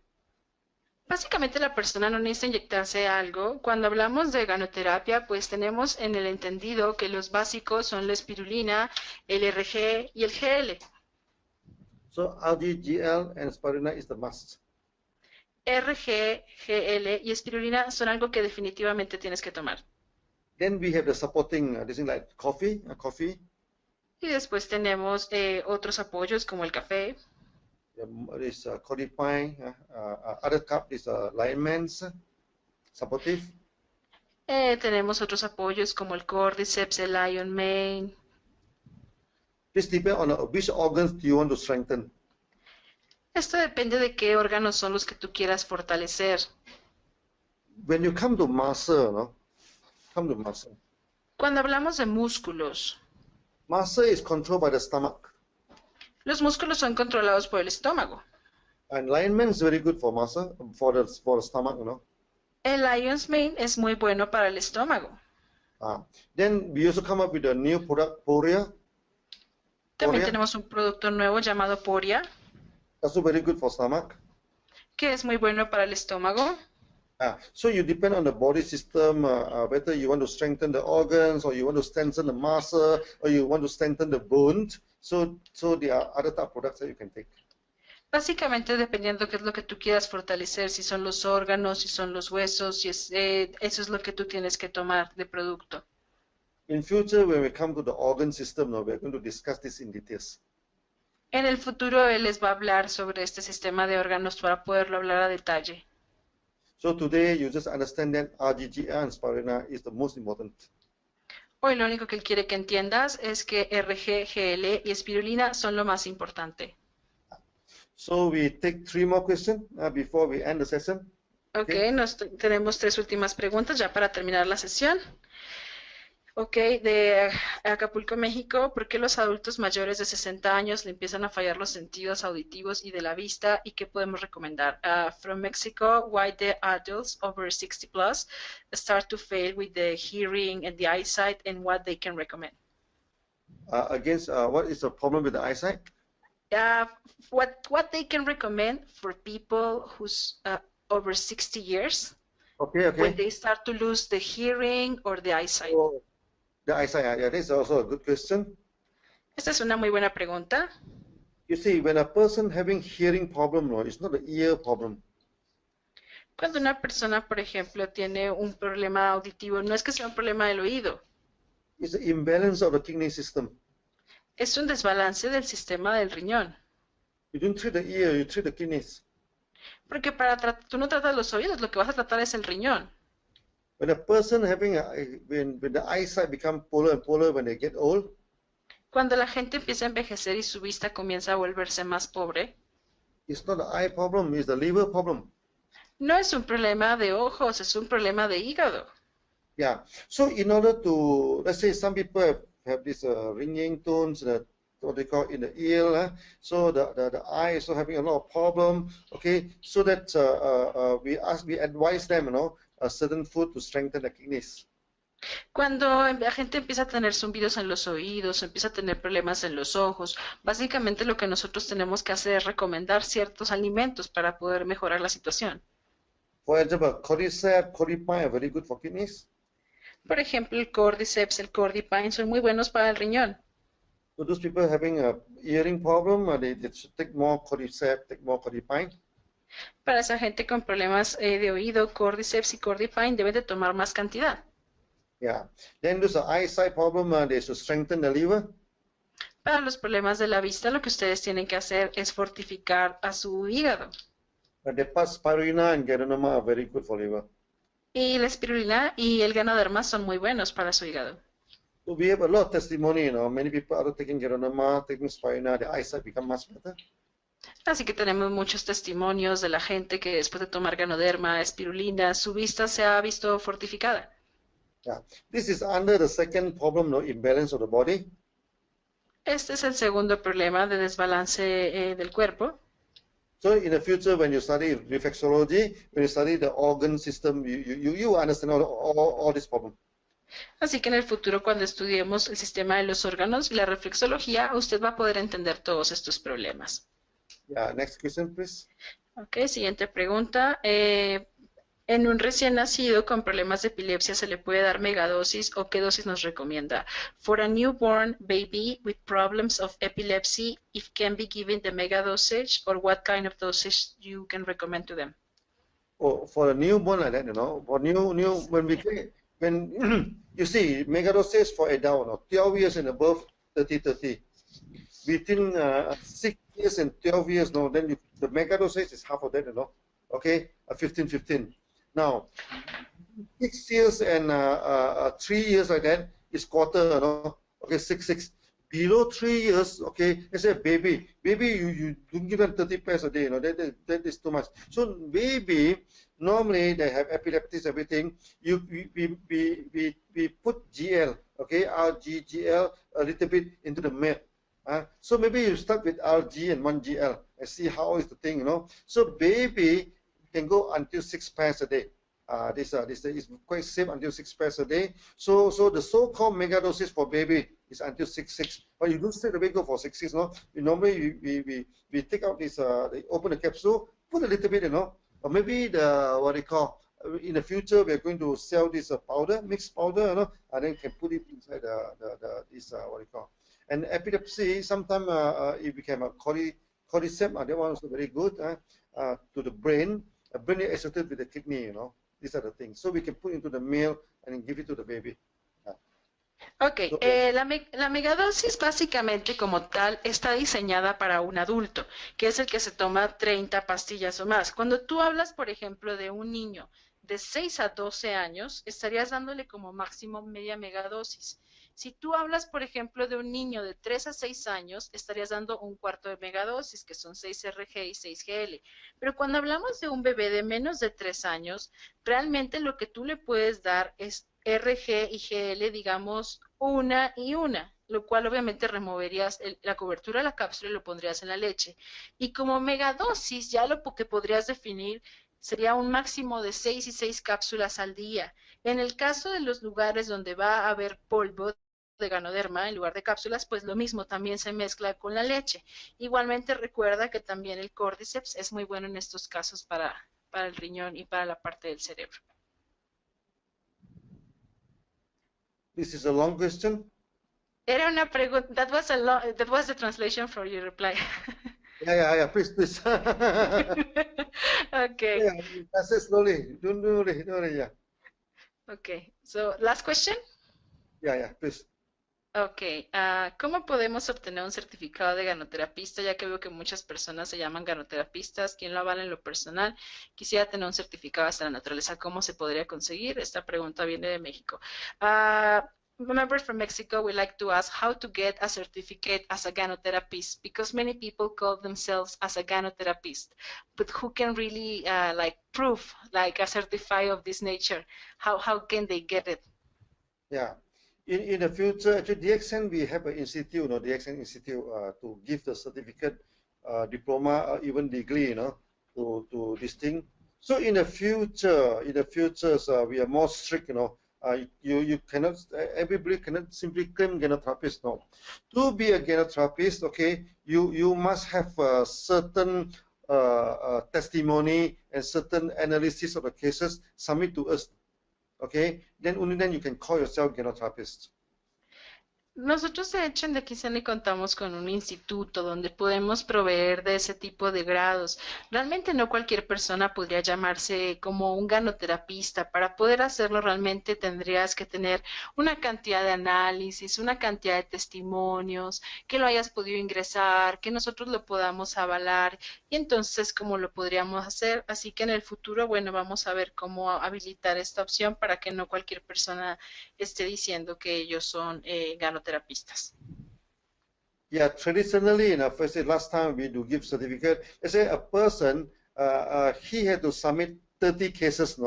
Básicamente la persona no necesita inyectarse algo. Cuando hablamos de ganoterapia, pues tenemos en el entendido que los básicos son la espirulina, el RG y el GL. So RGGL and spirulina is the must. RG, GL y espirulina son algo que definitivamente tienes que tomar. Then we have the supporting, this thing like coffee. Y después tenemos otros apoyos como el café. This codifying, other cup is alignments, supportive. Tenemos otros apoyos como el Cordyceps, el Iron Main. This depends on which organs do you want to strengthen. Esto depende de qué órganos son los que tú quieras fortalecer. When you come to muscle, Cuando hablamos de músculos, muscle is controlled by the stomach. los músculos son controlados por el estómago. And alignment is very good for muscle, for the stomach, El Lion's Mane es muy bueno para el estómago. Then we also come up with a new product, Poria. También tenemos un producto nuevo llamado Poria, Also very good for stomach. que es muy bueno para el estómago. So you depend on the body system, whether you want to strengthen the organs, or you want to strengthen the muscle, or you want to strengthen the bones. So there are other type of products that you can take. Básicamente dependiendo qué es lo que tú quieras fortalecer, si son los órganos, si son los huesos, si es, eso es lo que tú tienes que tomar de producto. In future, when we come to the organ system, we're going to discuss this in details. En el futuro él les va a hablar sobre este sistema de órganos para poderlo hablar a detalle. So today, you just understand that RGG and spirulina is the most important. Hoy lo único que él quiere que entiendas es que RG, GL y espirulina son lo más importante. So we take 3 more questions before we end the session. Okay, tenemos 3 últimas preguntas ya para terminar la sesión. Ok, de Acapulco, México, ¿por qué los adultos mayores de 60 años le empiezan a fallar los sentidos auditivos y de la vista? ¿Y qué podemos recomendar? From Mexico, why the adults over 60 plus start to fail with the hearing and the eyesight and what they can recommend? What is the problem with the eyesight? Uh, what they can recommend for people who's over 60 years Okay, when okay. they start to lose the hearing or the eyesight? So, the eyesight, yeah, this is also a good question. Esta es una muy buena pregunta. You see, when a person having hearing problem, no, it's not an ear problem. Cuando una persona, por ejemplo, tiene un problema auditivo, no es que sea un problema del oído, It's the imbalance of the kidney system. es un desbalance del sistema del riñón. You don't treat the ear, you treat the kidneys. Porque tú no tratas los oídos, lo que vas a tratar es el riñón. When a person having when the eyesight become polar and polar when they get old, Cuando la gente empieza a envejecer y su vista comienza a volverse más pobre, it's not the eye problem, it's the liver problem. no es un problema de ojos, es un problema de hígado. Yeah. So in order to, let's say some people have this ringing tones, what they call in the ear, so the eye is also having a lot of problem. Okay, so that we advise them, a certain food to strengthen the kidneys. Cuando la gente empieza a tener zumbidos en los oídos, empieza a tener problemas en los ojos, básicamente lo que nosotros tenemos que hacer es recomendar ciertos alimentos para poder mejorar la situación. For example, cordyceps, cordypine are very good for kidneys. Por ejemplo, el cordyceps, el cordipine son muy buenos para el riñón. So those people having a hearing problem, they should take more cordyceps, take more cordypine. Para esa gente con problemas de oído, cordyceps y cordipine deben de tomar más cantidad. Yeah. Then there's an eyesight problem, they should strengthen the liver. Para los problemas de la vista, lo que ustedes tienen que hacer es fortificar a su hígado. The spirulina and ganoderma are very good for liver. Y la espirulina y el ganoderma son muy buenos para su hígado. So we have a lot of testimony, many people are taking ganoderma, taking spirulina, the eyesight become much better. Así que tenemos muchos testimonios de la gente que después de tomar ganoderma, espirulina, su vista se ha visto fortificada. Yeah. This is under the second problem, imbalance of the body. Este es el segundo problema de desbalance del cuerpo. So in the future, when you study reflexology, when you study the organ system, you understand all this problem. Así que en el futuro, cuando estudiemos el sistema de los órganos y la reflexología, usted va a poder entender todos estos problemas. Yeah, next question, please. Ok, siguiente pregunta. En un recién nacido con problemas de epilepsia, ¿se le puede dar megadosis o qué dosis nos recomienda? For a newborn baby with problems of epilepsy, if can be given the mega dosage or what kind of dosage you can recommend to them? Oh, for a newborn like that, for when you see megadoses for adult, 12 years and above, 30. Between 6 years and 12 years, then the megadoses is half of that, okay, 15. Now, 6 years and 3 years like that is quarter, okay, 6. Below 3 years, okay, let's say baby, you don't give them 30 pairs a day, that is too much. So baby, normally they have epileptics, everything. We put GL, okay, RGGL a little bit into the milk. So maybe you start with RG and 1 GL and see how is the thing, So baby can go until 6 pairs a day. This is quite safe until 6 pairs a day. So the so-called mega doses for baby is until 6. But you don't straight away go for 6. Normally we take out this, open the capsule, put a little bit, or maybe what they call. In the future, we are going to sell this powder, mixed powder, and then can put it inside this what they call. And epilepsy, sometimes it became a cordyceps, that one also very good to the brain. The brain is associated with the kidney, These are the things. So we can put into the meal and then give it to the baby. Ok, la megadosis básicamente como tal está diseñada para un adulto, que es el que se toma 30 pastillas o más. Cuando tú hablas, por ejemplo, de un niño de 6 a 12 años, estarías dándole como máximo media megadosis. Si tú hablas, por ejemplo, de un niño de 3 a 6 años, estarías dando un cuarto de megadosis, que son 6 RG y 6 GL. Pero cuando hablamos de un bebé de menos de 3 años, realmente lo que tú le puedes dar es RG y GL, digamos, una y una, lo cual obviamente removerías la cobertura de la cápsula y lo pondrías en la leche. Y como megadosis, ya lo que podrías definir sería un máximo de 6 y 6 cápsulas al día. En el caso de los lugares donde va a haber polvo de ganoderma en lugar de cápsulas, pues lo mismo también se mezcla con la leche. Igualmente recuerda que también el Cordyceps es muy bueno en estos casos para el riñón y para la parte del cerebro. This is a long question. Era una pregunta. That was the translation for your reply. Yeah. Please. Okay. Yeah, that's it slowly. Don't worry. Yeah. Okay. So, last question. Yeah, please. Okay. ¿Cómo podemos obtener un certificado de ganoterapista? Ya que veo que muchas personas se llaman ganoterapistas. ¿Quién lo avala en lo personal? Quisiera tener un certificado hasta la naturaleza. ¿Cómo se podría conseguir? Esta pregunta viene de México. Members from Mexico would like to ask how to get a certificate as a ganotherapist, because many people call themselves as a ganotherapist, but who can really prove like a certificate of this nature? How can they get it? Yeah. In the future, actually, DXN, we have an institute, DXN Institute, to give the certificate, diploma, or even degree, to this thing. So in the future, we are more strict, you cannot, everybody cannot simply claim ganotherapist, no. To be a ganotherapist, okay, you must have a certain testimony and certain analysis of the cases submit to us, okay? Then only then you can call yourself ganotherapist. Nosotros, de hecho, en DXN contamos con un instituto donde podemos proveer de ese tipo de grados. Realmente no cualquier persona podría llamarse como un ganoterapista. Para poder hacerlo realmente tendrías que tener una cantidad de análisis, una cantidad de testimonios, que lo hayas podido ingresar, que nosotros lo podamos avalar y entonces cómo lo podríamos hacer. Así que en el futuro, bueno, vamos a ver cómo habilitar esta opción para que no cualquier persona esté diciendo que ellos son ganoterapistas. Yeah, traditionally, first last time we do give certificate, let's say a person, he had to submit 30 cases,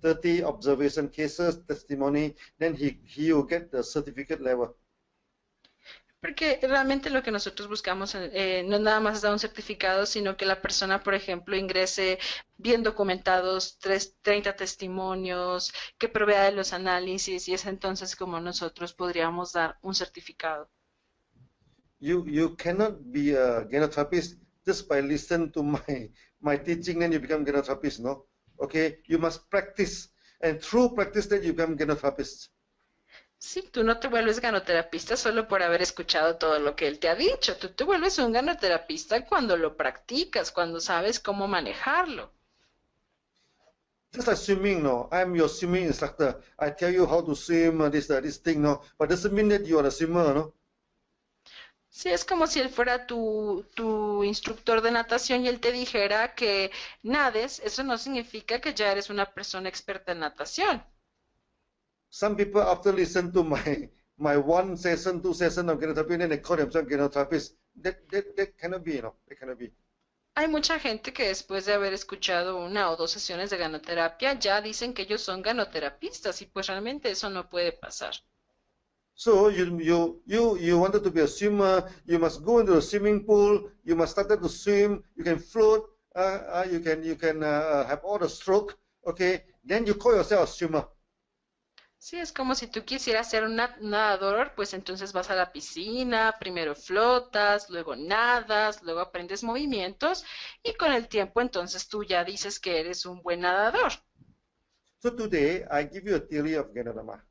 30 observation cases, testimony, then he will get the certificate level. Porque realmente lo que nosotros buscamos no nada más es dar un certificado, sino que la persona, por ejemplo, ingrese bien documentados 30 testimonios, que provea de los análisis, y es entonces como nosotros podríamos dar un certificado. You cannot be a ganotherapist just by listening to my teaching, then you become ganotherapist, no? Okay, you must practice, and through practice then you become ganotherapist. Sí, tú no te vuelves ganoterapista solo por haber escuchado todo lo que él te ha dicho. Tú te vuelves un ganoterapista cuando lo practicas, cuando sabes cómo manejarlo. Just like swimming, I'm your swimming instructor. I tell you how to swim, this thing, but doesn't mean that you are a swimmer, no? Sí, es como si él fuera tu instructor de natación y él te dijera que nades. Eso no significa que ya eres una persona experta en natación. Some people after listen to my one session, 2 session of ganotherapy, then they call themselves ganotherapists. That cannot be, It cannot be. Hay mucha gente que después de haber escuchado 1 o 2 sesiones de ganoterapia ya dicen que ellos son ganoterapistas y pues realmente eso no puede pasar. So you wanted to be a swimmer, you must go into the swimming pool, you must start to swim, you can float, you can have all the stroke, okay? Then you call yourself a swimmer. Sí, es como si tú quisieras ser un nadador, pues entonces vas a la piscina, primero flotas, luego nadas, luego aprendes movimientos y con el tiempo entonces tú ya dices que eres un buen nadador. So today I give you a theory of ganoderma.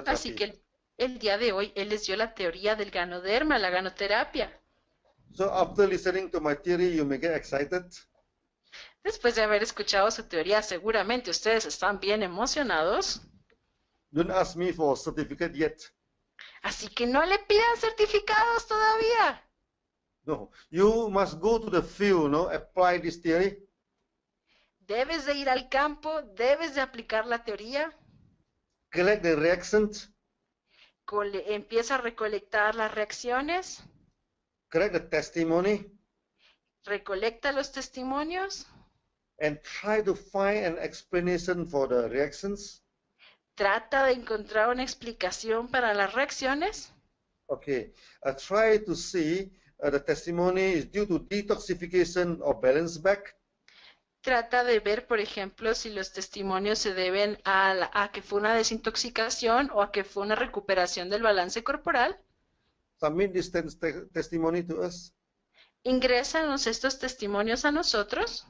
Así que el día de hoy él les dio la teoría del ganoderma, la ganoterapia. So after listening to my theory, you may get excited. Después de haber escuchado su teoría, seguramente ustedes están bien emocionados. Don't ask me for a certificate yet. Así que no le pidan certificados todavía. No, you must go to the field, apply this theory. Debes de ir al campo, debes de aplicar la teoría. Collect the reactions. Empieza a recolectar las reacciones. Collect the testimony. Recolecta los testimonios. And try to find an explanation for the reactions. Trata de encontrar una explicación para las reacciones. Okay, try to see the testimony is due to detoxification or balance back. Trata de ver, por ejemplo, si los testimonios se deben a que fue una desintoxicación o a que fue una recuperación del balance corporal. Submit this testimony to us. Ingrésanos estos testimonios a nosotros.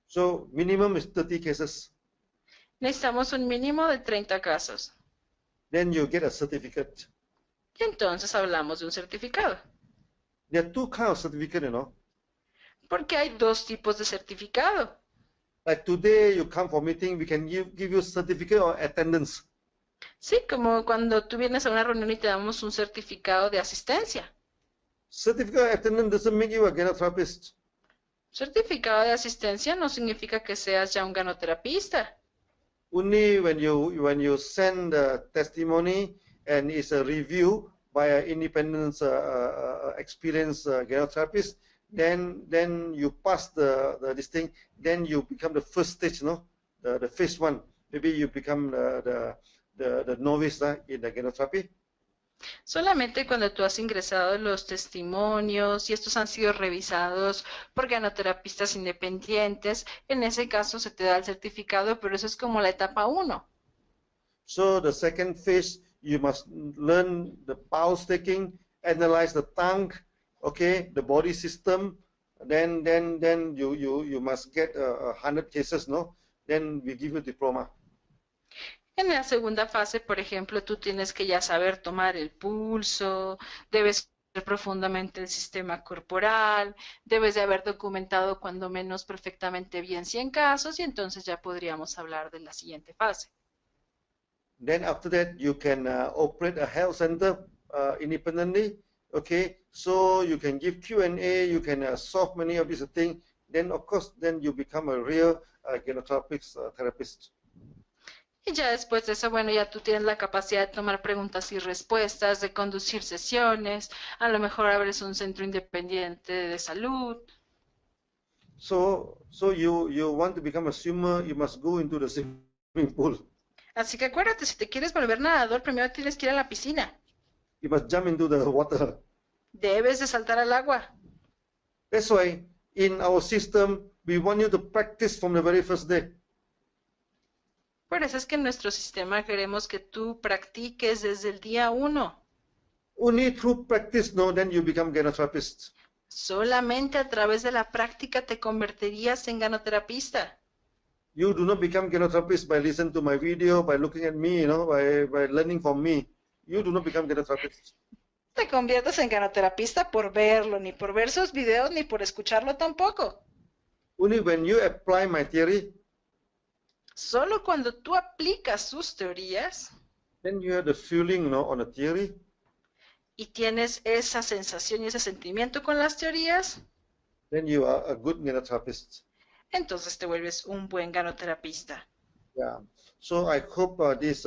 So minimum is 30 cases. Necesitamos un mínimo de 30 casos. Then you get a certificate. Y entonces hablamos de un certificado. There are two kinds of certificate, you know. Porque hay dos tipos de certificado. Like today you come for meeting, we can give you certificate of attendance. Sí, como cuando tú vienes a una reunión y te damos un certificado de asistencia. Certificate of attendance doesn't make you a gynotherapist. Certificado de asistencia no significa que seas ya un ganoterapista. Only when you send a testimony and it's a review by an independent experienced gynotherapist, then you pass this thing, then you become the first stage, no? The phase one. Maybe you become the novice in the gynotherapy. Solamente cuando tú has ingresado los testimonios y estos han sido revisados por ganoterapistas independientes, en ese caso se te da el certificado, pero eso es como la etapa 1. So the second phase, you must learn the pulse taking, analyze the tongue, okay, the body system. Then you must get 100 cases, no? Then we give you diploma. En la segunda fase, por ejemplo, tú tienes que ya saber tomar el pulso, debes ver profundamente el sistema corporal, debes de haber documentado cuando menos perfectamente bien 100 casos y entonces ya podríamos hablar de la siguiente fase. Then after that, you can operate a health center independently, okay? So you can give Q&A, you can solve many of these things. Then of course, then you become a real gynotherapist therapist. Y ya después de eso, bueno, ya tú tienes la capacidad de tomar preguntas y respuestas, de conducir sesiones, a lo mejor abres un centro independiente de salud. So you want to become a swimmer, you must go into the swimming pool. Así que acuérdate, si te quieres volver nadador, primero tienes que ir a la piscina. You must jump into the water. Debes de saltar al agua. That's why in our system, we want you to practice from the very first day. Por eso es que en nuestro sistema queremos que tú practiques desde el día 1. Only through practice, no, then you become gynotherapist. Solamente a través de la práctica te convertirías en ganoterapista. You do not become gynotherapist by listening to my video, by looking at me, you know, by learning from me. You do not become gynotherapist. Te conviertes en ganoterapista por verlo, ni por ver sus videos, ni por escucharlo tampoco. Only when you apply my theory, Solo cuando tú aplicas sus teorías then you have the feeling, no, on the theory. y tienes esa sensación y ese sentimiento con las teorías, Then you are a good gynotherapist. entonces te vuelves un buen ganoterapista. Yeah. So I hope this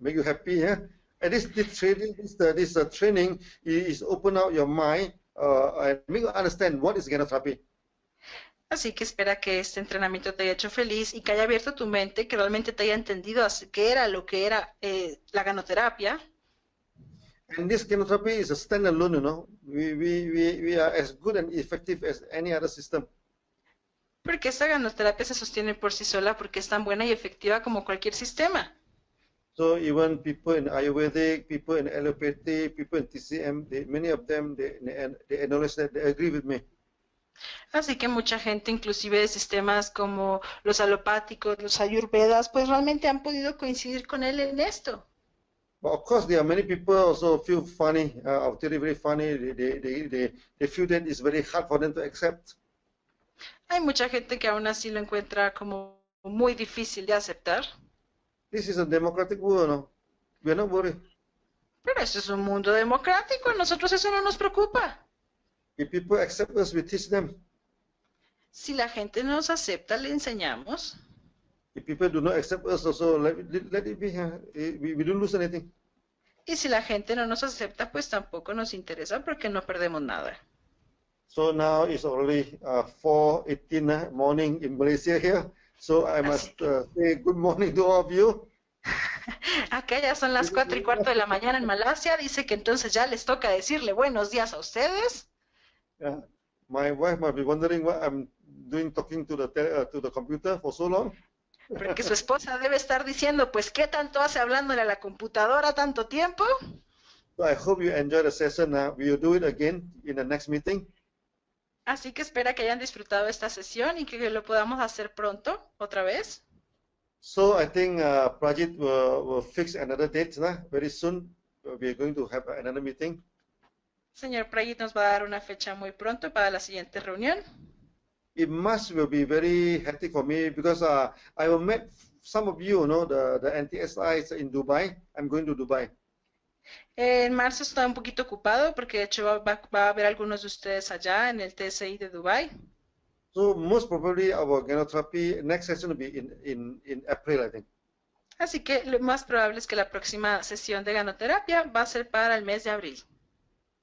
make you happy. Yeah. And this training is open out your mind and make you understand what is gynotherapy. Así que espera que este entrenamiento te haya hecho feliz y que haya abierto tu mente, que realmente te haya entendido qué era lo que era la ganoterapia. And this gynotherapy is a standalone, you know. We are as good and effective as any other system. Porque esta ganoterapia se sostiene por sí sola porque es tan buena y efectiva como cualquier sistema. So even people in Ayurvedic, people in allopathy, people in TCM, many of them, they acknowledge that, they agree with me. Así que mucha gente, inclusive de sistemas como los alopáticos, los ayurvedas, pues realmente han podido coincidir con él en esto. But of course, there are many people also feel funny, our theory very funny. They feel that it's very hard for them to accept. Hay mucha gente que aún así lo encuentra como muy difícil de aceptar. This is a democratic world, no? We are not worried. Pero eso es un mundo democrático, a nosotros eso no nos preocupa. If people accept us, we teach them. Si la gente nos acepta, le enseñamos. If people do not accept us, also let it be. We don't lose anything. Y si la gente no nos acepta, pues tampoco nos interesa porque no perdemos nada. So now it's already 4:18 morning in Malaysia here. So I must say good morning to all of you. Acá ya son las 4:15 de la mañana en Malasia. Dice que entonces ya les toca decirle buenos días a ustedes. Yeah. My wife might be wondering what I'm doing talking to the computer for so long. Porque su esposa debe estar diciendo, pues, ¿qué tanto hace hablándole a la computadora tanto tiempo? So I hope you enjoy the session. We will do it again in the next meeting. Así que espera que hayan disfrutado esta sesión y que lo podamos hacer pronto, otra vez. So I think Prajit will fix another date very soon. We are going to have another meeting. Señor Prayit nos va a dar una fecha muy pronto para la siguiente reunión. It will be very hectic for me because I will meet some of you, the NTSIs in Dubai. I'm going to Dubai. En marzo está un poquito ocupado porque de hecho va a haber algunos de ustedes allá en el TSI de Dubai. So most probably our Ganoterapia next session will be in April, I think. Así que lo más probable es que la próxima sesión de Ganoterapia va a ser para el mes de abril.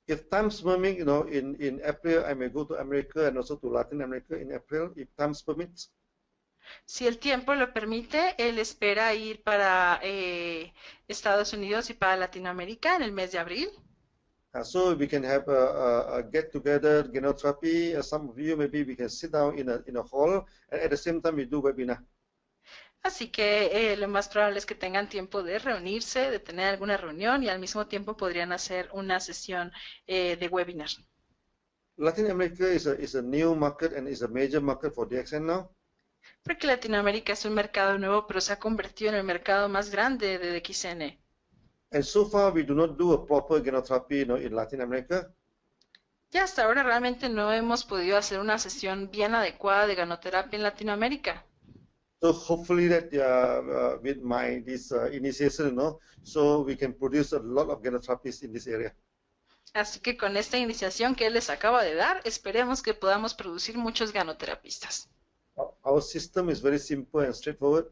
If time's permitting, in April I may go to America and also to Latin America in April, if time's permits. Si el tiempo lo permite, él espera ir para Estados Unidos y para Latinoamérica en el mes de abril. So we can have a get-together Ganoterapy. Some of you maybe we can sit down in a hall, and at the same time we do webinar. Así que lo más probable es que tengan tiempo de reunirse, de tener alguna reunión y al mismo tiempo podrían hacer una sesión de webinar. Latin America is a new market and is a major market for DXN now. Porque Latinoamérica es un mercado nuevo, pero se ha convertido en el mercado más grande de DXN. And so far we do not do a proper Ganoterapy, in Latin America. Ya hasta ahora realmente no hemos podido hacer una sesión bien adecuada de Ganoterapia en Latinoamérica. So hopefully that with this initiation, so we can produce a lot of Ganotherapies in this area. Así que con esta iniciación que él les acaba de dar, esperemos que podamos producir muchos ganoterapistas. Our system is very simple and straightforward.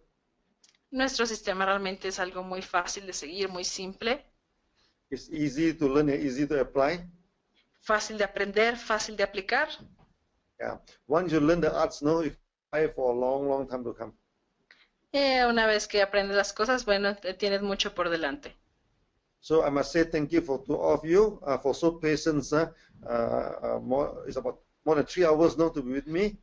Nuestro sistema realmente es algo muy fácil de seguir, muy simple. It's easy to learn and easy to apply. Fácil de aprender, fácil de aplicar. Yeah. Once you learn the arts, you can apply for a long, long time to come. Una vez que aprendes las cosas, bueno, tienes mucho por delante. So I must say thank you to all of you for so patience. It's about more than 3 hours now to be with me.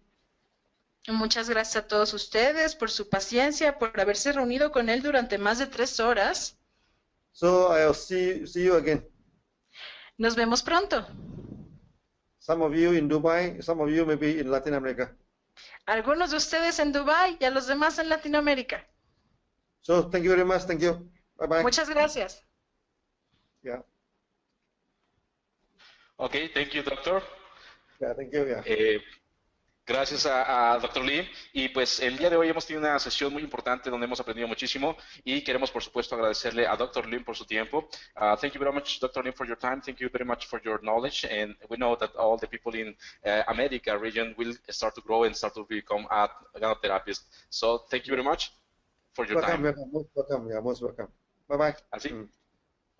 Muchas gracias a todos ustedes por su paciencia, por haberse reunido con él durante más de 3 horas. So I'll see you again. Nos vemos pronto. Some of you in Dubai, some of you maybe in Latin America. Algunos de ustedes en Dubai y a los demás en Latinoamérica. So thank you very much. Thank you. Bye bye. Muchas gracias. Yeah. Okay, thank you, doctor. Yeah, thank you. Yeah. Gracias a Dr. Lim, y pues el día de hoy hemos tenido una sesión muy importante donde hemos aprendido muchísimo y queremos por supuesto agradecerle a Dr. Lim por su tiempo. Thank you very much, Dr. Lim, for your time. Thank you very much for your knowledge, and we know that all the people in America region will start to grow and start to become Ganotherapists. So thank you very much for your time. Welcome. Yeah, most welcome. Bye bye. Así.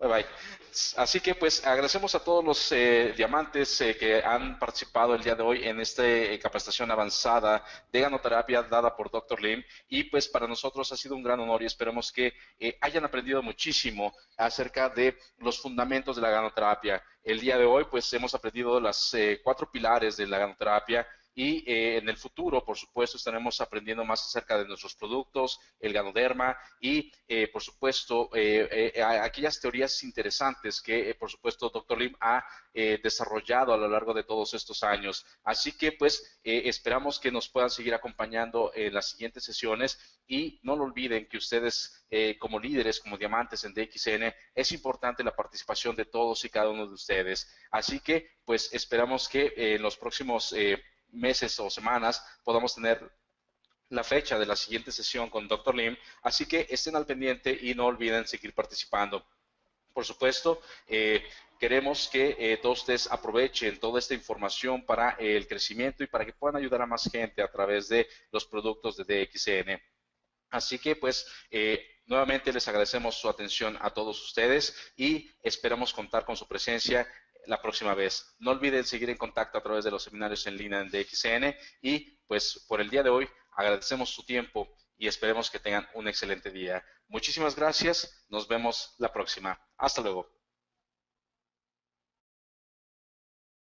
Bye bye. Así que pues agradecemos a todos los diamantes que han participado el día de hoy en esta capacitación avanzada de ganoterapia dada por Dr. Lim, y pues para nosotros ha sido un gran honor y esperamos que hayan aprendido muchísimo acerca de los fundamentos de la ganoterapia. El día de hoy pues hemos aprendido las 4 pilares de la ganoterapia. Y en el futuro, por supuesto, estaremos aprendiendo más acerca de nuestros productos, el ganoderma y, por supuesto, aquellas teorías interesantes que, por supuesto, Dr. Lim ha desarrollado a lo largo de todos estos años. Así que, pues, esperamos que nos puedan seguir acompañando en las siguientes sesiones y no lo olviden que ustedes, como líderes, como diamantes en DXN, es importante la participación de todos y cada uno de ustedes. Así que, pues, esperamos que en los próximos meses o semanas podamos tener la fecha de la siguiente sesión con Dr. Lim, así que estén al pendiente y no olviden seguir participando. Por supuesto, queremos que todos ustedes aprovechen toda esta información para el crecimiento y para que puedan ayudar a más gente a través de los productos de DXN. Así que pues nuevamente les agradecemos su atención a todos ustedes y esperamos contar con su presencia la próxima vez. No olviden seguir en contacto a través de los seminarios en línea en DXN y pues por el día de hoy agradecemos su tiempo y esperemos que tengan un excelente día. Muchísimas gracias. Nos vemos la próxima. Hasta luego.